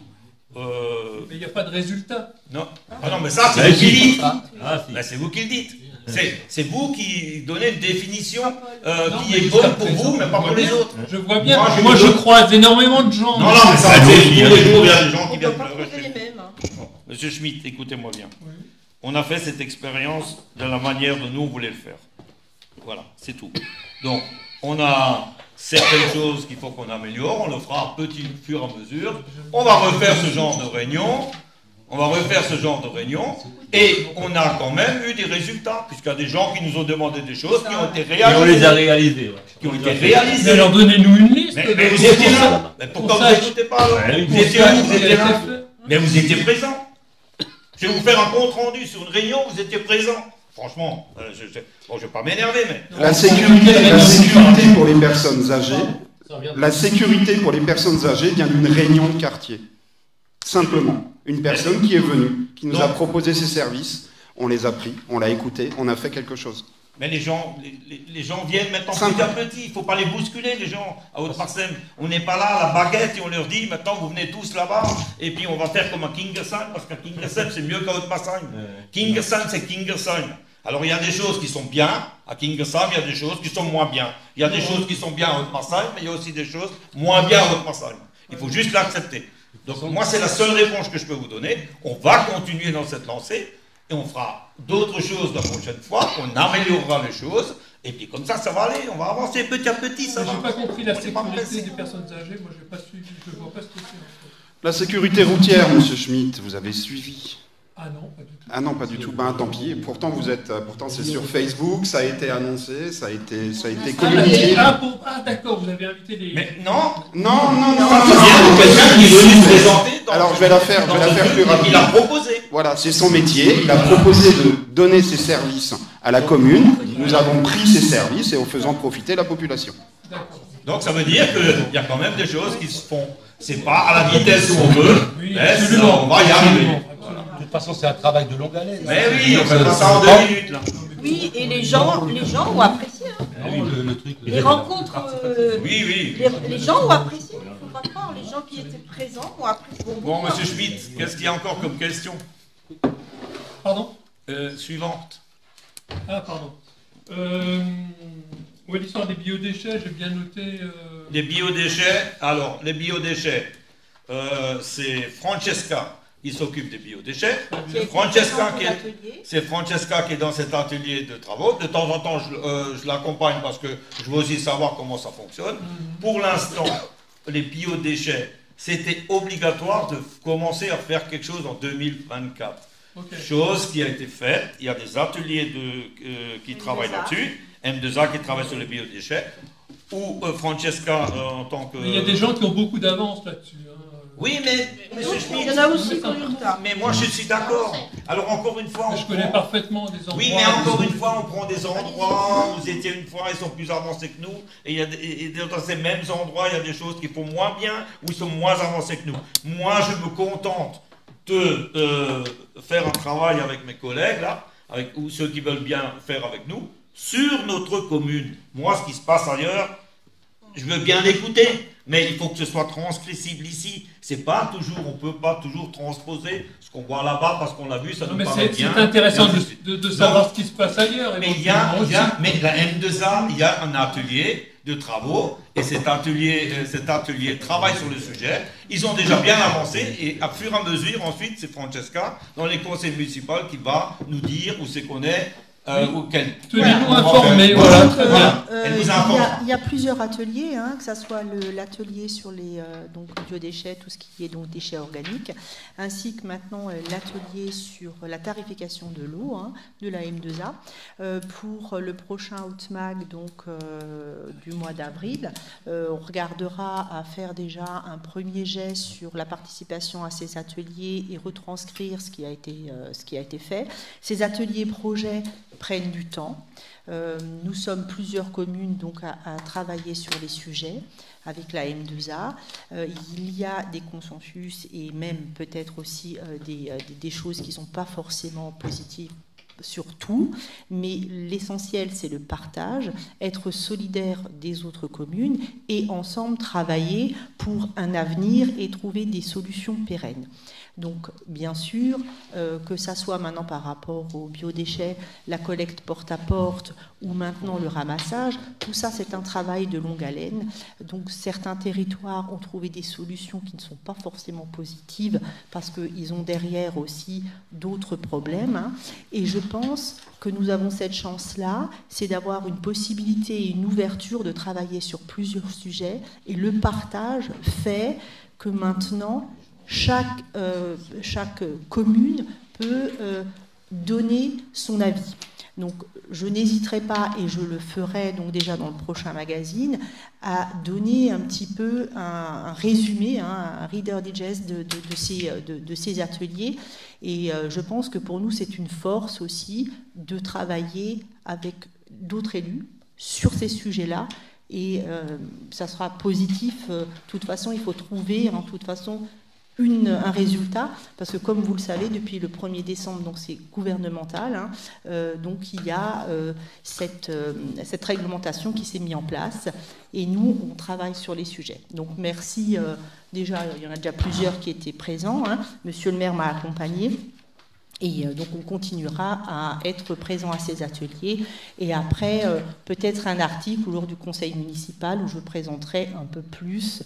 Mais il n'y a pas de résultat. Non. Ah non, mais ça, c'est vous qui le dites. C'est vous qui le dites. C'est vous qui donnez une définition qui est bonne pour vous, mais pas pour les autres. Je vois bien. Moi, je croise énormément de gens. Non, mais ça, tous les jours, il y a des gens qui viennent pleurer. Monsieur Schmitt, écoutez-moi bien. Oui. On a fait cette expérience de la manière dont nous, on voulait le faire. Voilà, c'est tout. Donc, on a certaines choses qu'il faut qu'on améliore, on le fera à petit fur et à mesure. On va refaire ce genre de réunion. Et on a quand même eu des résultats, puisqu'il y a des gens qui nous ont demandé des choses qui ont été réalisées. Et on les a réalisées. Ouais. Qui ont été réalisées. Mais alors donnez-nous une liste. Mais vous étiez là. Mais pourquoi vous n'écoutez pas alors? Vous étiez là. Mais vous étiez présent. Je vais vous faire un compte rendu sur une réunion, vous étiez présent. Franchement, je ne vais pas m'énerver, mais... La sécurité pour les personnes âgées, la sécurité pour les personnes âgées vient d'une réunion de quartier. Simplement. Une personne qui est venue, qui nous a proposé ses services, on les a pris, on l'a écouté, on a fait quelque chose. Mais les gens viennent maintenant petit à petit, il ne faut pas les bousculer, les gens à Haute-Marsem. On n'est pas là à la baguette et on leur dit maintenant vous venez tous là-bas et puis on va faire comme à Kingersheim, parce qu'à Kingersheim c'est mieux qu'à Haute-Marsem. Kingersheim c'est Kingersheim. Alors il y a des choses qui sont bien à Kingersheim, il y a des choses qui sont moins bien. Il y a des choses qui sont bien à Haute-Marsem, mais il y a aussi des choses moins bien à Haute-Marsem. Il faut juste l'accepter. Donc moi c'est la seule réponse que je peux vous donner. On va continuer dans cette lancée. Et on fera d'autres choses la prochaine fois, on améliorera les choses, et puis comme ça, ça va aller, on va avancer petit à petit, ça va. Je n'ai pas compris la sécurité des personnes âgées, moi je n'ai pas suivi, je ne vois pas ce que c'est. La sécurité routière, monsieur Schmitt, vous avez suivi? Ah non, pas du tout. Ah non, pas du tout, ben tant pis, pourtant c'est sur Facebook, ça a été annoncé, ça a été communiqué. Ah d'accord, vous avez invité les... Mais non. Il y a quelqu'un qui est venu se présenter. Alors je vais la faire plus rapidement. Il a proposé. Voilà, c'est son métier. Il a proposé de donner ses services à la commune. Nous avons pris ces services et en faisant profiter la population. Donc ça veut dire qu'il y a quand même des choses qui se font. C'est pas à la vitesse où on veut, mais on va y arriver. De toute façon, c'est un travail de longue haleine. Mais oui, on fait pas ça en 2 minutes là. Oui, et les gens ont apprécié. Hein. Les rencontres. Oui. Les gens ont apprécié. Il ne faut pas croire. Les gens qui étaient présents ont apprécié. Bon, monsieur Schmitt, qu'est-ce qu'il y a encore comme question? Pardon? Suivante. Ah, pardon. Oui, l'histoire des biodéchets, j'ai bien noté. Les biodéchets, alors, les biodéchets, c'est Francesca qui s'occupe des biodéchets. C'est Francesca qui est dans cet atelier de travaux. De temps en temps, je l'accompagne parce que je veux aussi savoir comment ça fonctionne. Pour l'instant, les biodéchets, c'était obligatoire de commencer à faire quelque chose en 2024. Chose qui a été faite. Il y a des ateliers qui travaillent là-dessus. M2A qui travaille sur les biodéchets. Ou Francesca en tant que... Il y a des gens qui ont beaucoup d'avance là-dessus. Hein. Oui, mais monsieur Schmitt, il y en a aussi qui ont du retard. Mais moi je suis d'accord. Alors encore une fois, je connais parfaitement des endroits. Oui, mais encore une fois, on prend des endroits. Vous étiez une fois, ils sont plus avancés que nous. Et dans ces mêmes endroits, il y a des choses qui font moins bien ou ils sont moins avancés que nous. Moi, je me contente de faire un travail avec mes collègues là, ou ceux qui veulent bien faire avec nous, sur notre commune. Moi, ce qui se passe ailleurs, je veux bien l'écouter, mais il faut que ce soit transcrissible ici. C'est pas toujours, on peut pas toujours transposer ce qu'on voit là-bas parce qu'on l'a vu, ça nous paraît bien. C'est intéressant de savoir ce qui se passe ailleurs. Mais mais la M2A, il y a un atelier de travaux et cet atelier travaille sur le sujet. Ils ont déjà bien avancé et à fur et à mesure, ensuite, c'est Francesca dans les conseils municipaux qui va nous dire où c'est qu'on est. Tenez-nous informés, voilà, très bien. Il y a plusieurs ateliers, hein, que ce soit l'atelier sur les biodéchets, tout ce qui est donc déchets organiques, ainsi que maintenant l'atelier sur la tarification de l'eau, hein, de la M2A. Pour le prochain Outmag du mois d'avril, on regardera à faire déjà un premier jet sur la participation à ces ateliers et retranscrire ce qui a été fait. Ces ateliers projets prennent du temps. Nous sommes plusieurs communes donc à travailler sur les sujets avec la M2A. Il y a des consensus et même peut-être aussi des choses qui ne sont pas forcément positives sur tout, mais l'essentiel c'est le partage, être solidaire des autres communes et ensemble travailler pour un avenir et trouver des solutions pérennes. Donc, bien sûr, que ça soit maintenant par rapport aux biodéchets, la collecte porte-à-porte ou maintenant le ramassage, tout ça, c'est un travail de longue haleine. Donc, certains territoires ont trouvé des solutions qui ne sont pas forcément positives parce qu'ils ont derrière aussi d'autres problèmes. Hein. Et je pense que nous avons cette chance-là, c'est d'avoir une possibilité et une ouverture de travailler sur plusieurs sujets. Et le partage fait que maintenant, chaque commune peut donner son avis. Donc je n'hésiterai pas, et je le ferai donc déjà dans le prochain magazine, à donner un petit peu un résumé, un Reader Digest de ces ateliers. Et je pense que pour nous, c'est une force aussi de travailler avec d'autres élus sur ces sujets-là. Et ça sera positif. De toute façon, il faut trouver, de toute façon, un résultat, parce que comme vous le savez, depuis le 1er décembre, donc c'est gouvernemental, donc il y a cette réglementation qui s'est mise en place, et nous, on travaille sur les sujets. Donc merci, déjà, il y en a déjà plusieurs qui étaient présents, Monsieur le maire m'a accompagné, et donc on continuera à être présent à ces ateliers, et après, peut-être un article lors du conseil municipal où je présenterai un peu plus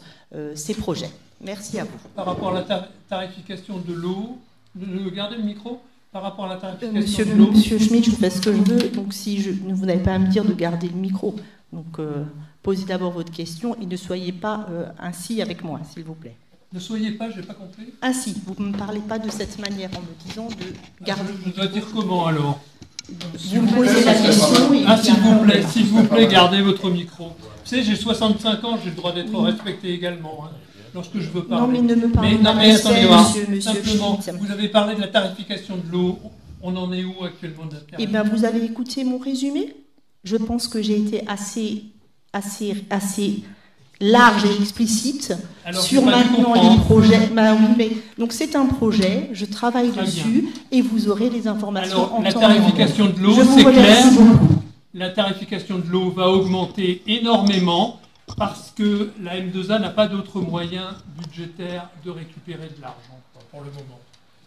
ces projets. Merci à vous. Par rapport à la tarification de l'eau, gardez le micro. Par rapport à la tarification de l'eau. Monsieur Schmitt, je fais ce que je veux, donc si vous n'avez pas à me dire de garder le micro. Donc posez d'abord votre question et ne soyez pas ainsi avec moi, s'il vous plaît. Ne soyez pas, je n'ai pas compris. Ainsi, vous ne me parlez pas de cette manière en me disant de garder le micro. Je dois dire comment alors? Vous me posez la question. S'il vous plaît, gardez votre micro. Vous savez, j'ai 65 ans, j'ai le droit d'être respecté également. Lorsque je veux parler. Non, mais ne me parlez pas. Mais attendez, monsieur simplement, vous avez parlé de la tarification de l'eau. On en est où actuellement de la tarification? Eh bien, vous avez écouté mon résumé. Je pense que j'ai été assez large et explicite sur maintenant les projets. Donc c'est un projet, je travaille dessus et vous aurez les informations en temps réel. La tarification de l'eau, c'est clair. La tarification de l'eau va augmenter énormément parce que la M2A n'a pas d'autre moyen budgétaire de récupérer de l'argent pour le moment.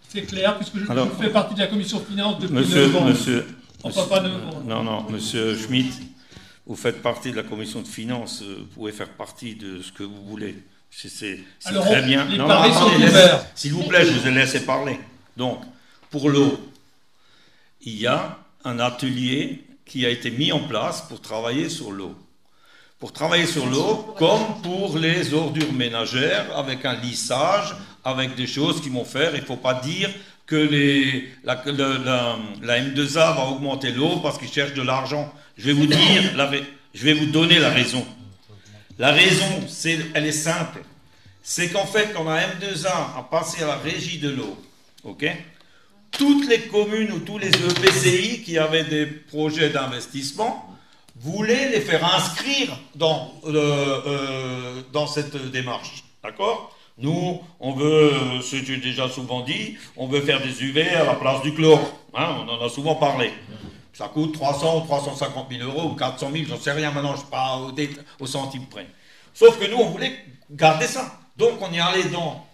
C'est clair, puisque je fais partie de la commission finance depuis 9 ans. Monsieur Schmitt, vous faites partie de la commission de finances, vous pouvez faire partie de ce que vous voulez. C'est très bien. Les paris sont ouverts. S'il vous plaît, je vous ai laissé parler. Donc, pour l'eau, il y a un atelier qui a été mis en place pour travailler sur l'eau. Pour travailler sur l'eau, comme pour les ordures ménagères, avec un lissage, avec des choses qui vont faire. Il ne faut pas dire que la M2A va augmenter l'eau parce qu'ils cherchent de l'argent. Je vais vous dire, je vais vous donner la raison. La raison, elle est simple. C'est qu'en fait, quand la M2A a passé à la régie de l'eau, toutes les communes ou tous les EPCI qui avaient des projets d'investissement voulaient les faire inscrire dans cette démarche. D'accord? Nous, on veut, ce que j'ai déjà souvent dit, on veut faire des UV à la place du chlore. On en a souvent parlé. Ça coûte 300 ou 350 000 euros ou 400 000, j'en sais rien maintenant, je ne sais pas au centime près. Sauf que nous, on voulait garder ça. Donc, on est allé dans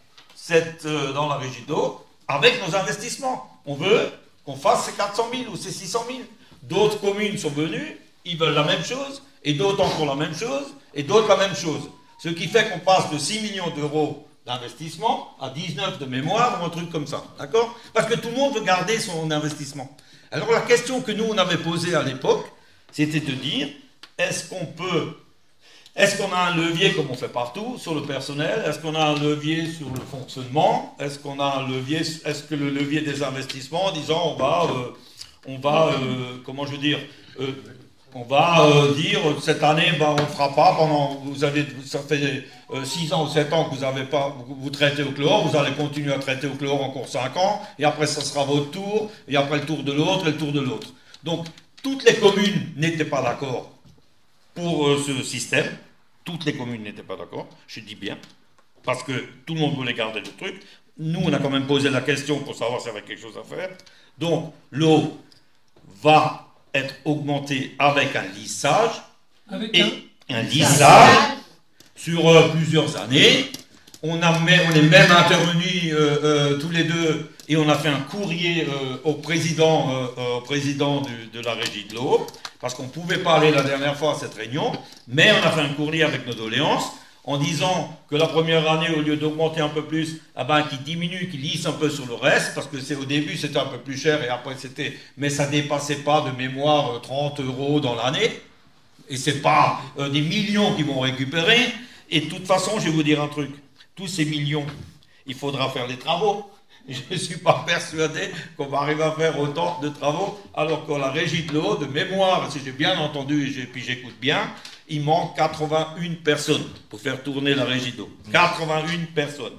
la régie d'eau avec nos investissements. On veut qu'on fasse ces 400 000 ou ces 600 000. D'autres communes sont venues, ils veulent la même chose, et d'autres encore la même chose, et d'autres la même chose. Ce qui fait qu'on passe de 6 millions d'euros d'investissement à 19 de mémoire ou un truc comme ça. D'accord? Parce que tout le monde veut garder son investissement. Alors la question que nous, on avait posée à l'époque, c'était de dire, est-ce qu'on a un levier, comme on fait partout, sur le personnel? Est-ce qu'on a un levier sur le fonctionnement? Est-ce que le levier des investissements, en disant, on va dire, cette année, on ne fera pas, ça fait 6 ans ou 7 ans que vous traitez au chlore, vous allez continuer à traiter au chlore encore 5 ans, et après ça sera votre tour, et après le tour de l'autre, et le tour de l'autre. Donc, toutes les communes n'étaient pas d'accord pour ce système. Toutes les communes n'étaient pas d'accord, je dis bien, parce que tout le monde voulait garder le truc. Nous, on a quand même posé la question pour savoir s'il y avait quelque chose à faire. Donc, l'eau va être augmentée avec un lissage, un lissage sur plusieurs années. On est même intervenus tous les deux et on a fait un courrier au président de la régie de l'eau, parce qu'on ne pouvait pas aller la dernière fois à cette réunion, mais on a fait un courrier avec nos doléances en disant que la première année, au lieu d'augmenter un peu plus, qu'il diminue, qu'il lisse un peu sur le reste, parce que au début c'était un peu plus cher et après mais ça ne dépassait pas de mémoire 30 € dans l'année, et ce n'est pas des millions qu'ils vont récupérer. Et de toute façon, je vais vous dire un truc, tous ces millions, il faudra faire les travaux. je ne suis pas persuadé qu'on va arriver à faire autant de travaux, alors que la régie de l'eau, de mémoire, si j'ai bien entendu et puis j'écoute bien, il manque 81 personnes pour faire tourner la régie de l'eau. 81 personnes.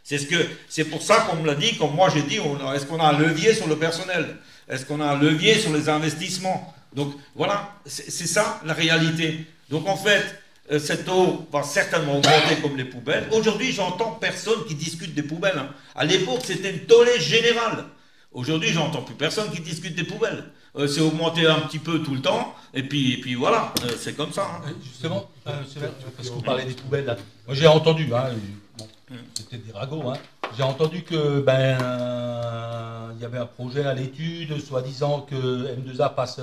C'est pour ça qu'on me l'a dit, comme moi j'ai dit, est-ce qu'on a un levier sur le personnel? Est-ce qu'on a un levier sur les investissements? Donc voilà, c'est ça la réalité. Donc en fait, cette eau va certainement augmenter comme les poubelles. Aujourd'hui, j'entends personne qui discute des poubelles. Hein. À l'époque, c'était une tollée générale. Aujourd'hui, j'entends plus personne qui discute des poubelles. C'est augmenté un petit peu tout le temps, et puis voilà, c'est comme ça. Hein. Justement, parce que vous parlez des poubelles, là. Moi j'ai entendu, hein, bon, c'était des ragots, hein. J'ai entendu que il y avait un projet à l'étude, soi-disant que M2A passe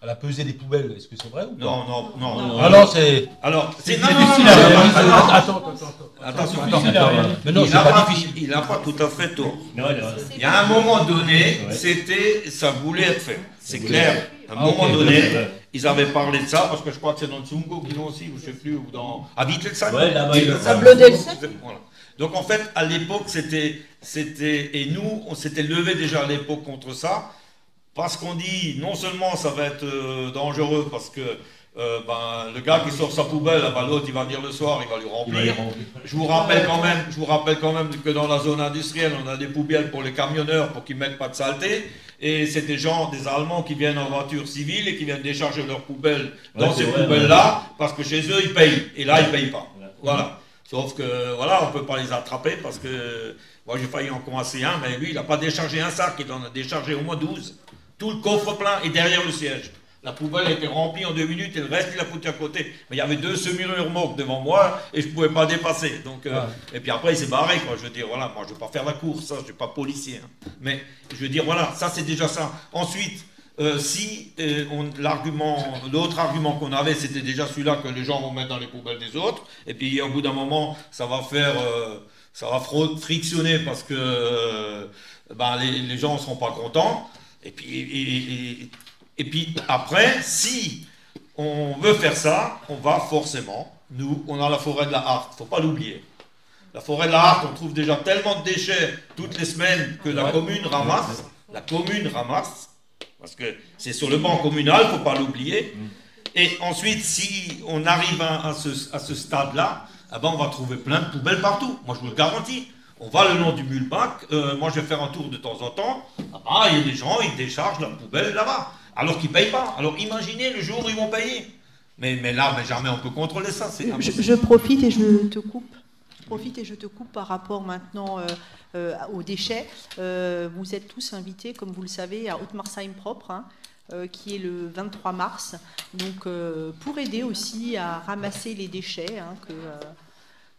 à la pesée des poubelles. Est-ce que c'est vrai ou pas? Non. Alors c'est difficile à réaliser. Attends. Mais non, c'est pas difficile. Il n'a pas tout à fait tort. Il y a un moment donné, ça voulait être fait. C'est clair. À un moment donné, ils avaient parlé de ça, parce que je crois que c'est dans le Tsungo qu'ils l'ont aussi, ou je ne sais plus, ou dans... À Wittelsheim. Ouais, là-bas, Donc en fait, à l'époque, et nous, on s'était levé déjà à l'époque contre ça, parce qu'on dit, non seulement ça va être dangereux, parce que le gars qui sort sa poubelle, l'autre il va venir le soir, il va lui remplir. Je vous rappelle quand même que dans la zone industrielle, on a des poubelles pour les camionneurs pour qu'ils ne mettent pas de saleté. Et c'est des Allemands qui viennent en voiture civile et qui viennent décharger leurs poubelles dans ces poubelles-là, parce que chez eux, ils payent. Et là, ils ne payent pas. Voilà. Sauf que, voilà, on ne peut pas les attraper parce que, moi j'ai failli en coincer un, mais lui, il n'a pas déchargé un sac, il en a déchargé au moins 12. Tout le coffre plein est derrière le siège. La poubelle a été remplie en 2 minutes et le reste, il l'a foutu à côté. Mais il y avait 2 semi-remorques devant moi et je ne pouvais pas dépasser. Donc, et puis après, il s'est barré, quoi. Je veux dire, voilà, moi, je ne vais pas faire la course, ça, je ne suis pas policier. Hein. Mais je veux dire, voilà, ça, c'est déjà ça. Ensuite, l'autre argument qu'on avait, c'était déjà celui-là que les gens vont mettre dans les poubelles des autres. Et puis, au bout d'un moment, ça va frictionner parce que les gens ne seront pas contents. Et puis après, si on veut faire ça, on va forcément, nous, on a la forêt de la Harte, il ne faut pas l'oublier. La forêt de la Harte, on trouve déjà tellement de déchets toutes les semaines que la commune ramasse, parce que c'est sur le banc communal, il ne faut pas l'oublier. Et ensuite, si on arrive à ce stade-là, on va trouver plein de poubelles partout, moi je vous le garantis. On va le long du Mulbach, moi je vais faire un tour de temps en temps, il y a des gens, ils déchargent leur poubelle là-bas. Alors qu'ils ne payent pas. Alors imaginez le jour où ils vont payer. Mais jamais on peut contrôler ça. Je profite et je te coupe. Par rapport maintenant aux déchets. Vous êtes tous invités, comme vous le savez, à Haute-Marsheim propre, hein, qui est le 23 mars. Donc pour aider aussi à ramasser les déchets hein, que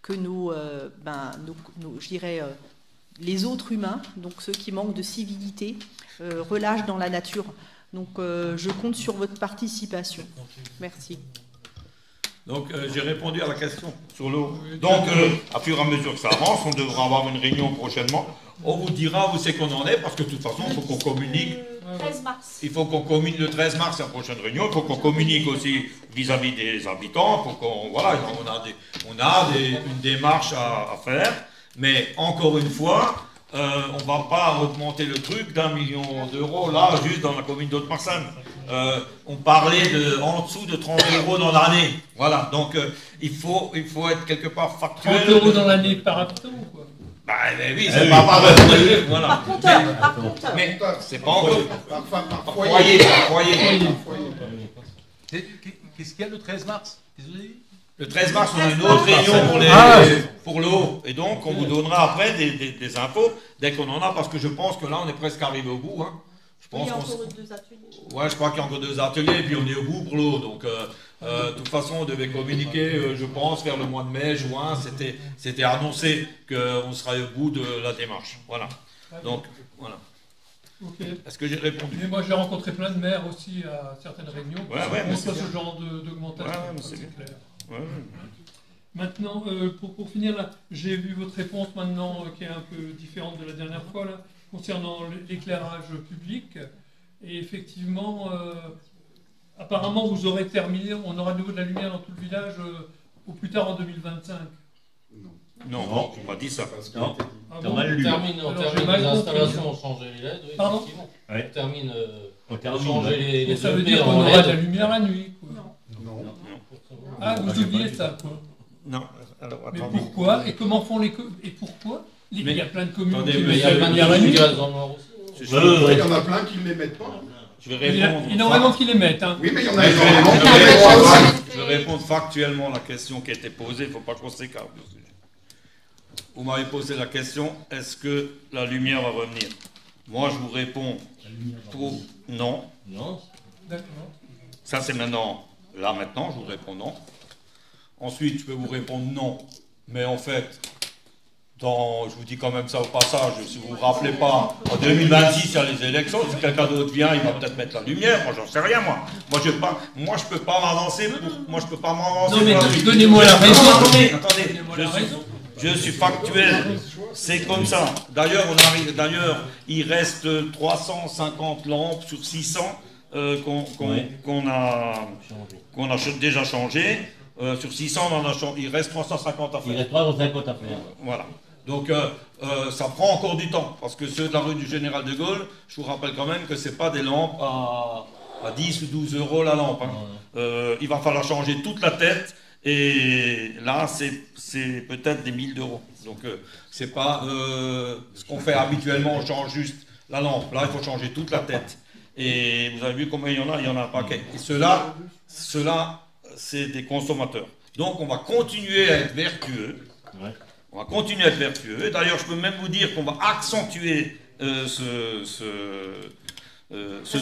je dirais, les autres humains, donc ceux qui manquent de civilité, relâchent dans la nature. Donc, je compte sur votre participation. Merci. Donc, j'ai répondu à la question sur l'eau. Donc, à fur et à mesure que ça avance, on devra avoir une réunion prochainement. On vous dira où c'est qu'on en est, parce que de toute façon, il faut qu'on communique. Le 13 mars. Il faut qu'on communique le 13 mars, la prochaine réunion. Il faut qu'on communique aussi vis-à-vis des habitants. Voilà, on a une démarche à faire. Mais encore une fois, on ne va pas augmenter le truc d'1 million d'euros, là, juste dans la commune d'Haute-Marsheim. On parlait en dessous de 30 € dans l'année. Voilà, donc il faut être quelque part factuel. 30 € dans l'année par habitant ou quoi? Oui, c'est pas pareil. Voilà. Par compteur. Mais c'est pas encore. Par foyer. Qu'est-ce qu'il y a le 13 mars? Le 13 mars, on a une autre réunion pour l'eau. Et donc, on vous donnera après des infos dès qu'on en a, parce que je pense que là, on est presque arrivé au bout. Hein. Il y a encore 2 ateliers. Ouais, je crois qu'il y a encore 2 ateliers, et puis on est au bout pour l'eau. Donc, de toute façon, on devait communiquer, je pense, vers le mois de mai, juin. C'était annoncé qu'on serait au bout de la démarche. Voilà. Donc, voilà. Okay. Est-ce que j'ai répondu? Mais moi, j'ai rencontré plein de maires aussi à certaines réunions. Mais c'est ce genre d'augmentation. C'est clair. Ouais. Maintenant, pour finir, là, j'ai vu votre réponse maintenant qui est un peu différente de la dernière fois, là, concernant l'éclairage public. Et effectivement, apparemment, vous aurez terminé, on aura de nouveau de la lumière dans tout le village au plus tard en 2025. Non, je n'ai pas dit ça. Non. T'as On termine les installations, on change les LED, oui, Pardon? effectivement. Ouais. On termine changer les ça veut EP dire qu'on en aura LED. de la lumière la nuit, quoi. Non. Ah, vous oubliez ça, quoi. Non. Alors, Mais attendez. pourquoi? Et comment font les... Et pourquoi? Il y a plein de communes Attendez, qui mais mettent Il y a la plein de lumière la choses nuit. qui restent dans le noir aussi. Il y en a plein qui ne les mettent pas. Je vais Il y a répondre. énormément qui les mettent. Hein. Oui, mais il y en a Mais énormément qui les mettent pas. je vais répondre factuellement à la question qui a été posée. Il ne faut pas qu'on s'écarte du sujet. Vous m'avez posé la question, est-ce que la lumière va revenir? Moi, je vous réponds pour non. Non. D'accord. Ça, c'est maintenant. Là, maintenant, je vous réponds non. Ensuite, je peux vous répondre non. Mais en fait, je vous dis quand même ça au passage, si vous ne vous rappelez pas, en 2026, il y a les élections. Si quelqu'un d'autre vient, il va peut-être mettre la lumière. Moi, j'en sais rien, moi. Moi, je peux pas m'avancer. Moi, je peux pas m'avancer. Non, mais donnez-moi la raison. Attendez. Je suis factuel. C'est comme ça. D'ailleurs, il reste 350 lampes sur 600 qu'on a déjà changé. Sur 600, il reste 350 à faire. Il reste 350 à faire. Voilà. Donc, ça prend encore du temps. Parce que ceux de la rue du Général de Gaulle, je vous rappelle quand même que ce n'est pas des lampes à 10 ou 12 euros la lampe. Hein. Il va falloir changer toute la tête. Et là, c'est peut-être des 1000 €. Donc, c'est pas ce qu'on fait habituellement, on change juste la lampe. Là, il faut changer toute la tête. Et vous avez vu combien il y en a un paquet. Et ceux-là, c'est des consommateurs. Donc, on va continuer à être vertueux. Ouais. On va continuer à être vertueux. Et d'ailleurs, je peux même vous dire qu'on va accentuer ce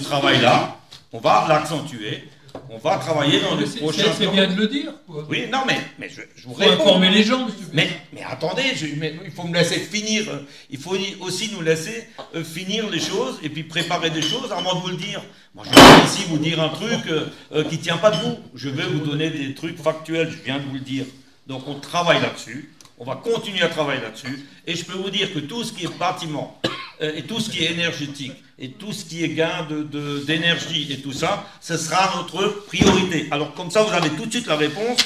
travail-là. On va l'accentuer. On va travailler dans les prochains temps. C'est bien de le dire, quoi. Oui, non, mais je vous réponds. Il faut informer les gens, monsieur. Mais attendez, il faut me laisser finir. Il faut aussi nous laisser finir les choses et puis préparer des choses avant de vous le dire. Moi, je vais ici vous dire un truc qui ne tient pas debout. Je vais vous donner des trucs factuels, je viens de vous le dire. Donc, on travaille là-dessus. On va continuer à travailler là-dessus. Et je peux vous dire que tout ce qui est bâtiment et tout ce qui est énergétique et tout ce qui est gain d'énergie et tout ça, ce sera notre priorité. Alors comme ça, vous avez tout de suite la réponse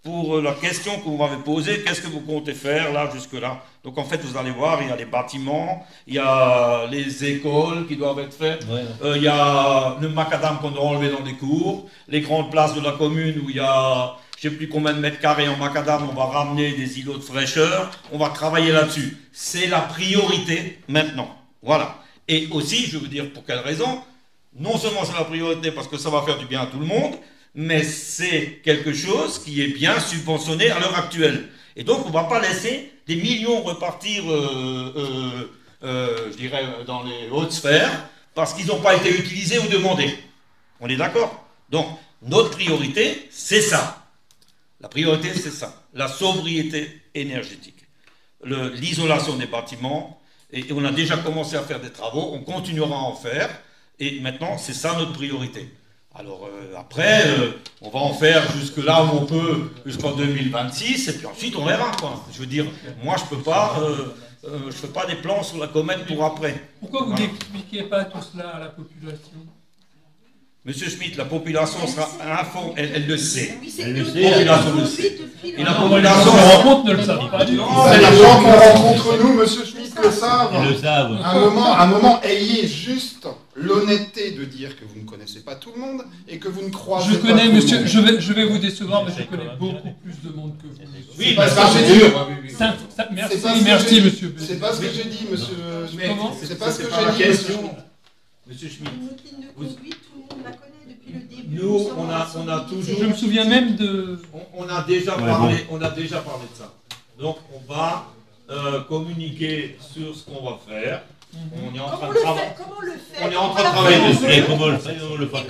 pour la question que vous m'avez posée. Qu'est-ce que vous comptez faire là, jusque-là? Donc en fait, vous allez voir, il y a les bâtiments, il y a les écoles qui doivent être faites, il y a le macadam qu'on doit enlever dans des cours, les grandes places de la commune où il y a... je ne sais plus combien de mètres carrés en macadam, on va ramener des îlots de fraîcheur, on va travailler là-dessus. C'est la priorité maintenant. Voilà. Et aussi, je veux dire pour quelle raison, non seulement c'est la priorité parce que ça va faire du bien à tout le monde, mais c'est quelque chose qui est bien subventionné à l'heure actuelle. Et donc, on ne va pas laisser des millions repartir, je dirais, dans les hautes sphères, parce qu'ils n'ont pas été utilisés ou demandés. On est d'accord? Donc, notre priorité, c'est ça. La priorité, c'est ça, la sobriété énergétique, l'isolation des bâtiments, et on a déjà commencé à faire des travaux, on continuera à en faire, et maintenant, c'est ça notre priorité. Alors après, on va en faire jusque là où on peut, jusqu'en 2026, et puis ensuite on verra, quoi. Je veux dire, moi je fais pas des plans sur la comète pour après. Pourquoi vous n'expliquez pas tout cela à la population? Monsieur Schmitt, la population sera informée, elle le sait. Elle le sait. La population le sait. Et la population ne le savent pas. Les gens qu'on rencontre, nous, monsieur Schmitt, le savent. Ils le savent. À un moment, ayez juste l'honnêteté de dire que vous ne connaissez pas tout le monde et que vous ne croisez pas tout le monde. Je connais, monsieur, je vais vous décevoir, mais je connais beaucoup plus de monde que vous. Oui, parce que j'ai dit. Merci, monsieur. C'est pas ce que j'ai dit, monsieur. Comment? C'est pas ce que j'ai dit, monsieur. Monsieur Schmitt. Nous, on a toujours. Je me souviens même de. On a déjà parlé de ça. Donc on va communiquer sur ce qu'on va faire. On est en train de travailler. Comment le faire? On est en train de travailler dessus. Et comment le fait? On le fait.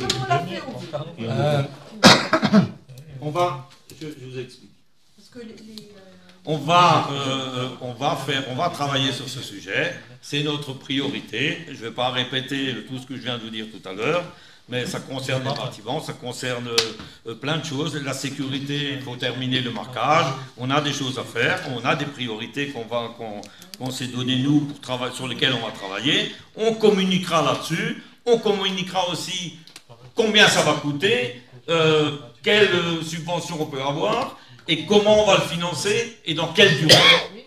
On va. Je vous explique. On va travailler sur ce sujet. C'est notre priorité. Je ne vais pas répéter tout ce que je viens de vous dire tout à l'heure. Mais ça concerne les bâtiments, ça concerne plein de choses. La sécurité, il faut terminer le marquage. On a des choses à faire, on a des priorités qu'on s'est données nous sur lesquelles on va travailler. On communiquera là-dessus. On communiquera aussi combien ça va coûter, quelle subvention on peut avoir. et comment on va le financer et dans quelle durée.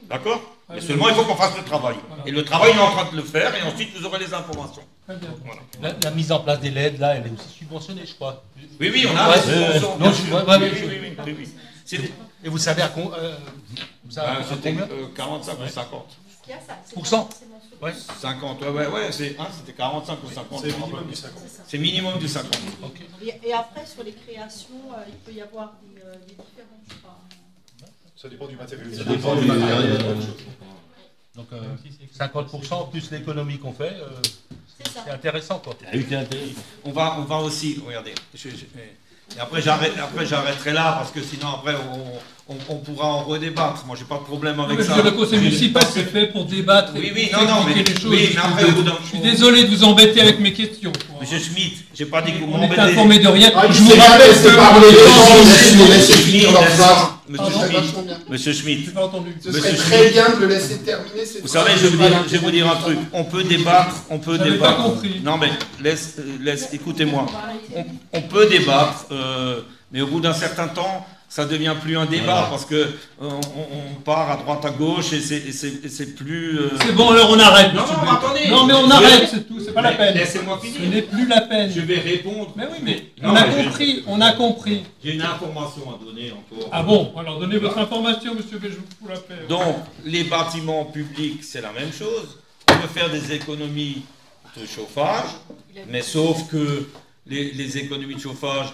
D'accord? Mais seulement il faut qu'on fasse le travail. Et le travail, on est en train de le faire et ensuite vous aurez les informations. Voilà. La mise en place des LED, là, elle est aussi subventionnée, je crois. Oui, oui, on a des subventions. Oui. Et vous savez à combien c'était 45 ou 50 %. Ouais. 50, ouais, c'était 45 ou 50. C'est minimum du 50. C'est minimum du 50. Okay. Et après, sur les créations, il peut y avoir des différences, je crois. Ça dépend du matériel. Ça dépend du matériel. Donc 50% plus l'économie qu'on fait, c'est intéressant, quoi. On va aussi, regardez, et après j'arrêterai là parce que sinon après on pourra en redébattre. Moi j'ai pas de problème avec ça. Le conseil municipal c'est fait pour débattre et expliquer les choses. Oui, mais après, je suis désolé de vous embêter avec mes questions. Monsieur Schmitt, j'ai pas dit que vous m'embêtez. On est m'embêtez. informé de rien. Je vous rappelle que parler les gens, Monsieur Schmitt, ce serait très bien de le laisser terminer. Vous savez, je vais vous dire un truc. On peut débattre, pas compris. Non mais écoutez-moi. On peut débattre, mais au bout d'un certain temps, ça devient plus un débat parce que on part à droite à gauche et c'est plus. C'est bon, alors on arrête. Non, attendez. Non, mais on arrête, c'est tout. C'est pas la peine. Laissez-moi finir. Ce n'est plus la peine. Je vais répondre. Mais oui, mais on a compris. J'ai une information à donner encore. Ah bon? Alors donnez votre information, monsieur Béjou, pour la paix. Donc, les bâtiments publics, c'est la même chose. On peut faire des économies de chauffage, mais sauf que les économies de chauffage,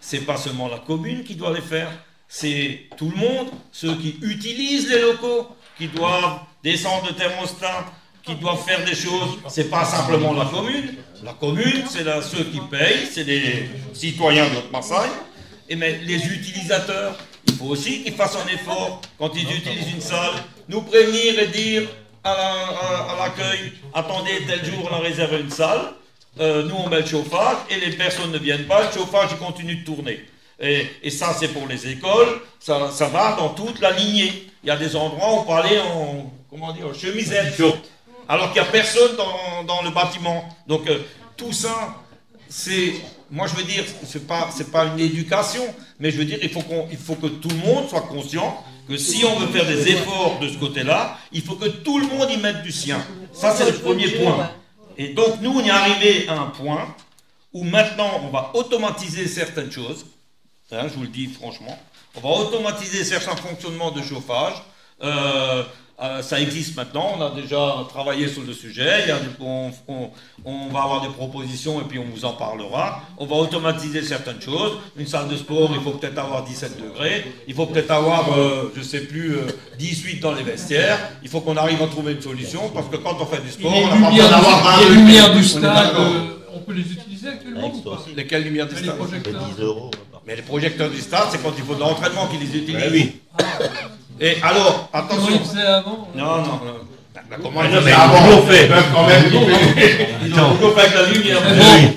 c'est pas seulement la commune qui doit les faire, c'est tout le monde, ceux qui utilisent les locaux, qui doivent descendre le thermostat, qui doivent faire des choses. C'est pas simplement la commune. La commune, c'est ceux qui payent, c'est les citoyens de Haute-Marseille. Mais les utilisateurs, il faut aussi qu'ils fassent un effort quand ils utilisent une salle, nous prévenir et dire à l'accueil, attendez, tel jour on a réservé une salle. Nous on met le chauffage et les personnes ne viennent pas, le chauffage il continue de tourner. Et ça c'est pour les écoles, ça va dans toute la lignée. Il y a des endroits où on peut aller en chemisette, alors qu'il n'y a personne dans le bâtiment. Donc tout ça, moi je veux dire, c'est pas une éducation, mais je veux dire il faut que tout le monde soit conscient que si on veut faire des efforts de ce côté-là, il faut que tout le monde y mette du sien. Ça c'est le premier point. Et donc nous, on est arrivé à un point où maintenant, on va automatiser certaines choses. Hein, je vous le dis franchement. On va automatiser certains fonctionnements de chauffage. Ça existe maintenant. On a déjà travaillé sur le sujet. On va avoir des propositions et puis on vous en parlera. On va automatiser certaines choses. Une salle de sport, il faut peut-être avoir 17 degrés. Il faut peut-être avoir, je ne sais plus, 18 dans les vestiaires. Il faut qu'on arrive à trouver une solution parce que quand on fait du sport, on n'a pas besoin d'avoir 20 degrés. Les lumières du stade, on peut les utiliser actuellement ou pas? Lesquelles lumières du stade? Les projecteurs. 10 €. Mais les projecteurs du stade, c'est quand il faut de l'entraînement qu'ils les utilisent. Oui. Et alors, attention. Comment ils faisaient avant? Non. Comment ils faisaient avant? Ils ont toujours fait avec la lumière.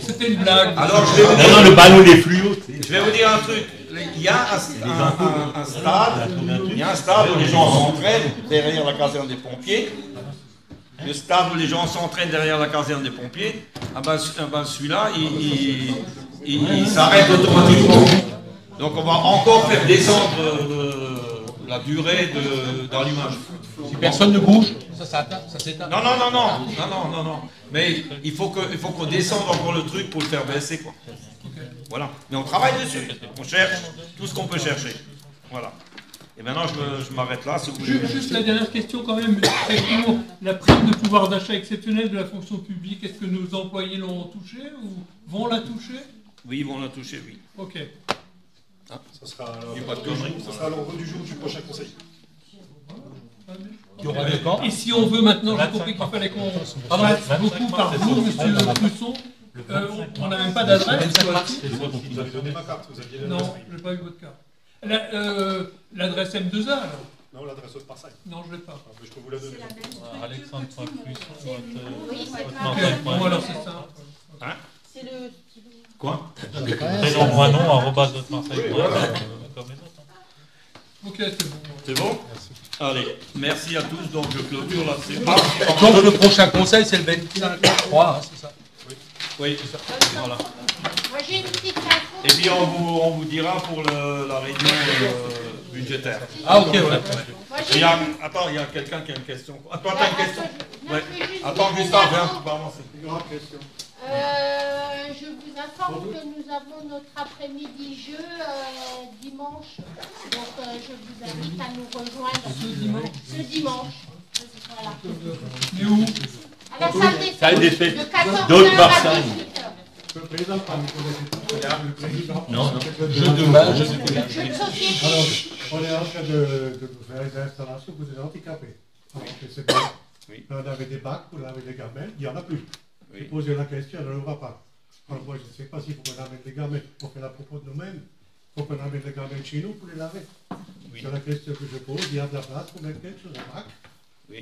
C'était une blague. Alors, je vais vous dire. Non, le ballon des fluos. Je vais vous dire un truc. Il y a un stade où les gens s'entraînent derrière la caserne des pompiers. Le stade où les gens s'entraînent derrière la caserne des pompiers. Celui-là, il s'arrête automatiquement. Donc on va encore faire descendre la durée d'allumage. Si personne ne bouge, ça s'éteint. Non. Mais il faut qu'on descende encore le truc pour le faire baisser, quoi. Voilà. Mais on travaille dessus. On cherche tout ce qu'on peut chercher. Voilà. Et maintenant, je m'arrête là. Si vous voulez. Juste la dernière question quand même. La prime de pouvoir d'achat exceptionnelle de la fonction publique, est-ce que nos employés l'ont touchée ou vont la toucher? Oui, ils vont la toucher, oui. Ok. Ça sera à l'ordre du jour du prochain conseil. Et si on veut maintenant, j'ai compris qu'il fallait qu'on passe beaucoup par vous, monsieur Clusson. On n'a même pas d'adresse. Vous avez donné ma carte, vous aviez l'adresse. Non, je n'ai pas eu votre carte. L'adresse M2A alors? Non, l'adresse Haute-Marseille. Non, je ne l'ai pas. Je peux vous la donner. Alexandre Clusson, bon, alors c'est ça. Hein? C'est le... Quoi? Prénom, moi non, @Haute-Marseille. Comme les autres. Ok, c'est bon. C'est bon? Allez, merci à tous. Donc je clôture là-dessus. Donc le prochain conseil, c'est le 25, je crois, c'est ça? Oui, c'est ça. Voilà. Moi j'ai une petite info. Et puis on vous dira pour la réunion budgétaire. Ah ok, ouais. Attends, il y a quelqu'un qui a une question. Attends, t'as une question. Ouais. Attends, Gustave, viens, tu peux avancer. Je vous informe que nous avons notre après-midi jeu dimanche. Donc je vous invite à nous rejoindre ce dimanche. Voilà. Mais où? À la salle des fêtes. De 14h D'autres à Marseille. 18h. Le président, Non, jeu de match, jeu de société. Alors, on est en train de faire les installations pour les handicapés. Alors que c'est bien. Oui. On avait des bacs, on avait des gamelles, il n'y en a plus. Oui. J'ai posé la question, il n'y en aura pas. Alors moi, je ne sais pas s'il faut qu'on amène des gamelles pour faire la propos de nous-mêmes. Il faut qu'on amène des gamelles chez nous pour les laver. Oui. C'est la question que je pose. Il y a de la place pour mettre quelque chose en bac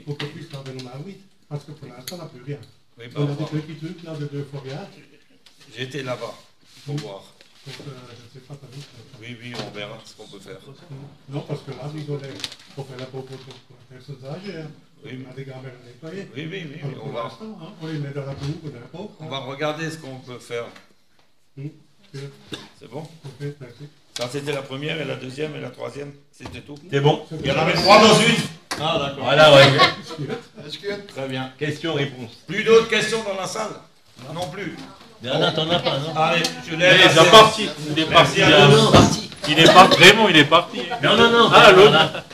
pour qu'on puisse laver nos mains, oui. Parce que pour l'instant, on n'a plus rien. Oui, on a des petits trucs là de 2 fois rien. J'étais là-bas pour voir. Donc, je ne sais pas. Oui, on verra ce qu'on peut faire. Non, parce que là, il faut faire la propos pour les personnes âgées. Hein. Oui, on a des gamelles à nettoyer. Oui, on va. On les met dans la boue ou dans la peau. On va regarder ce qu'on peut faire. C'est bon? Ok, merci. Ça, c'était la première, et la deuxième, et la troisième. C'était tout. C'est bon. Il y en avait 3 dans une. Ah, d'accord. Voilà, ouais. Très bien. Question-réponse. Plus d'autres questions dans la salle? Non plus. Bernard, t'en as pas, non? Allez, je Il est déjà parti. Il est parti. Il est parti. Il est parti. Vraiment, il est parti. Non. Ah, l'autre.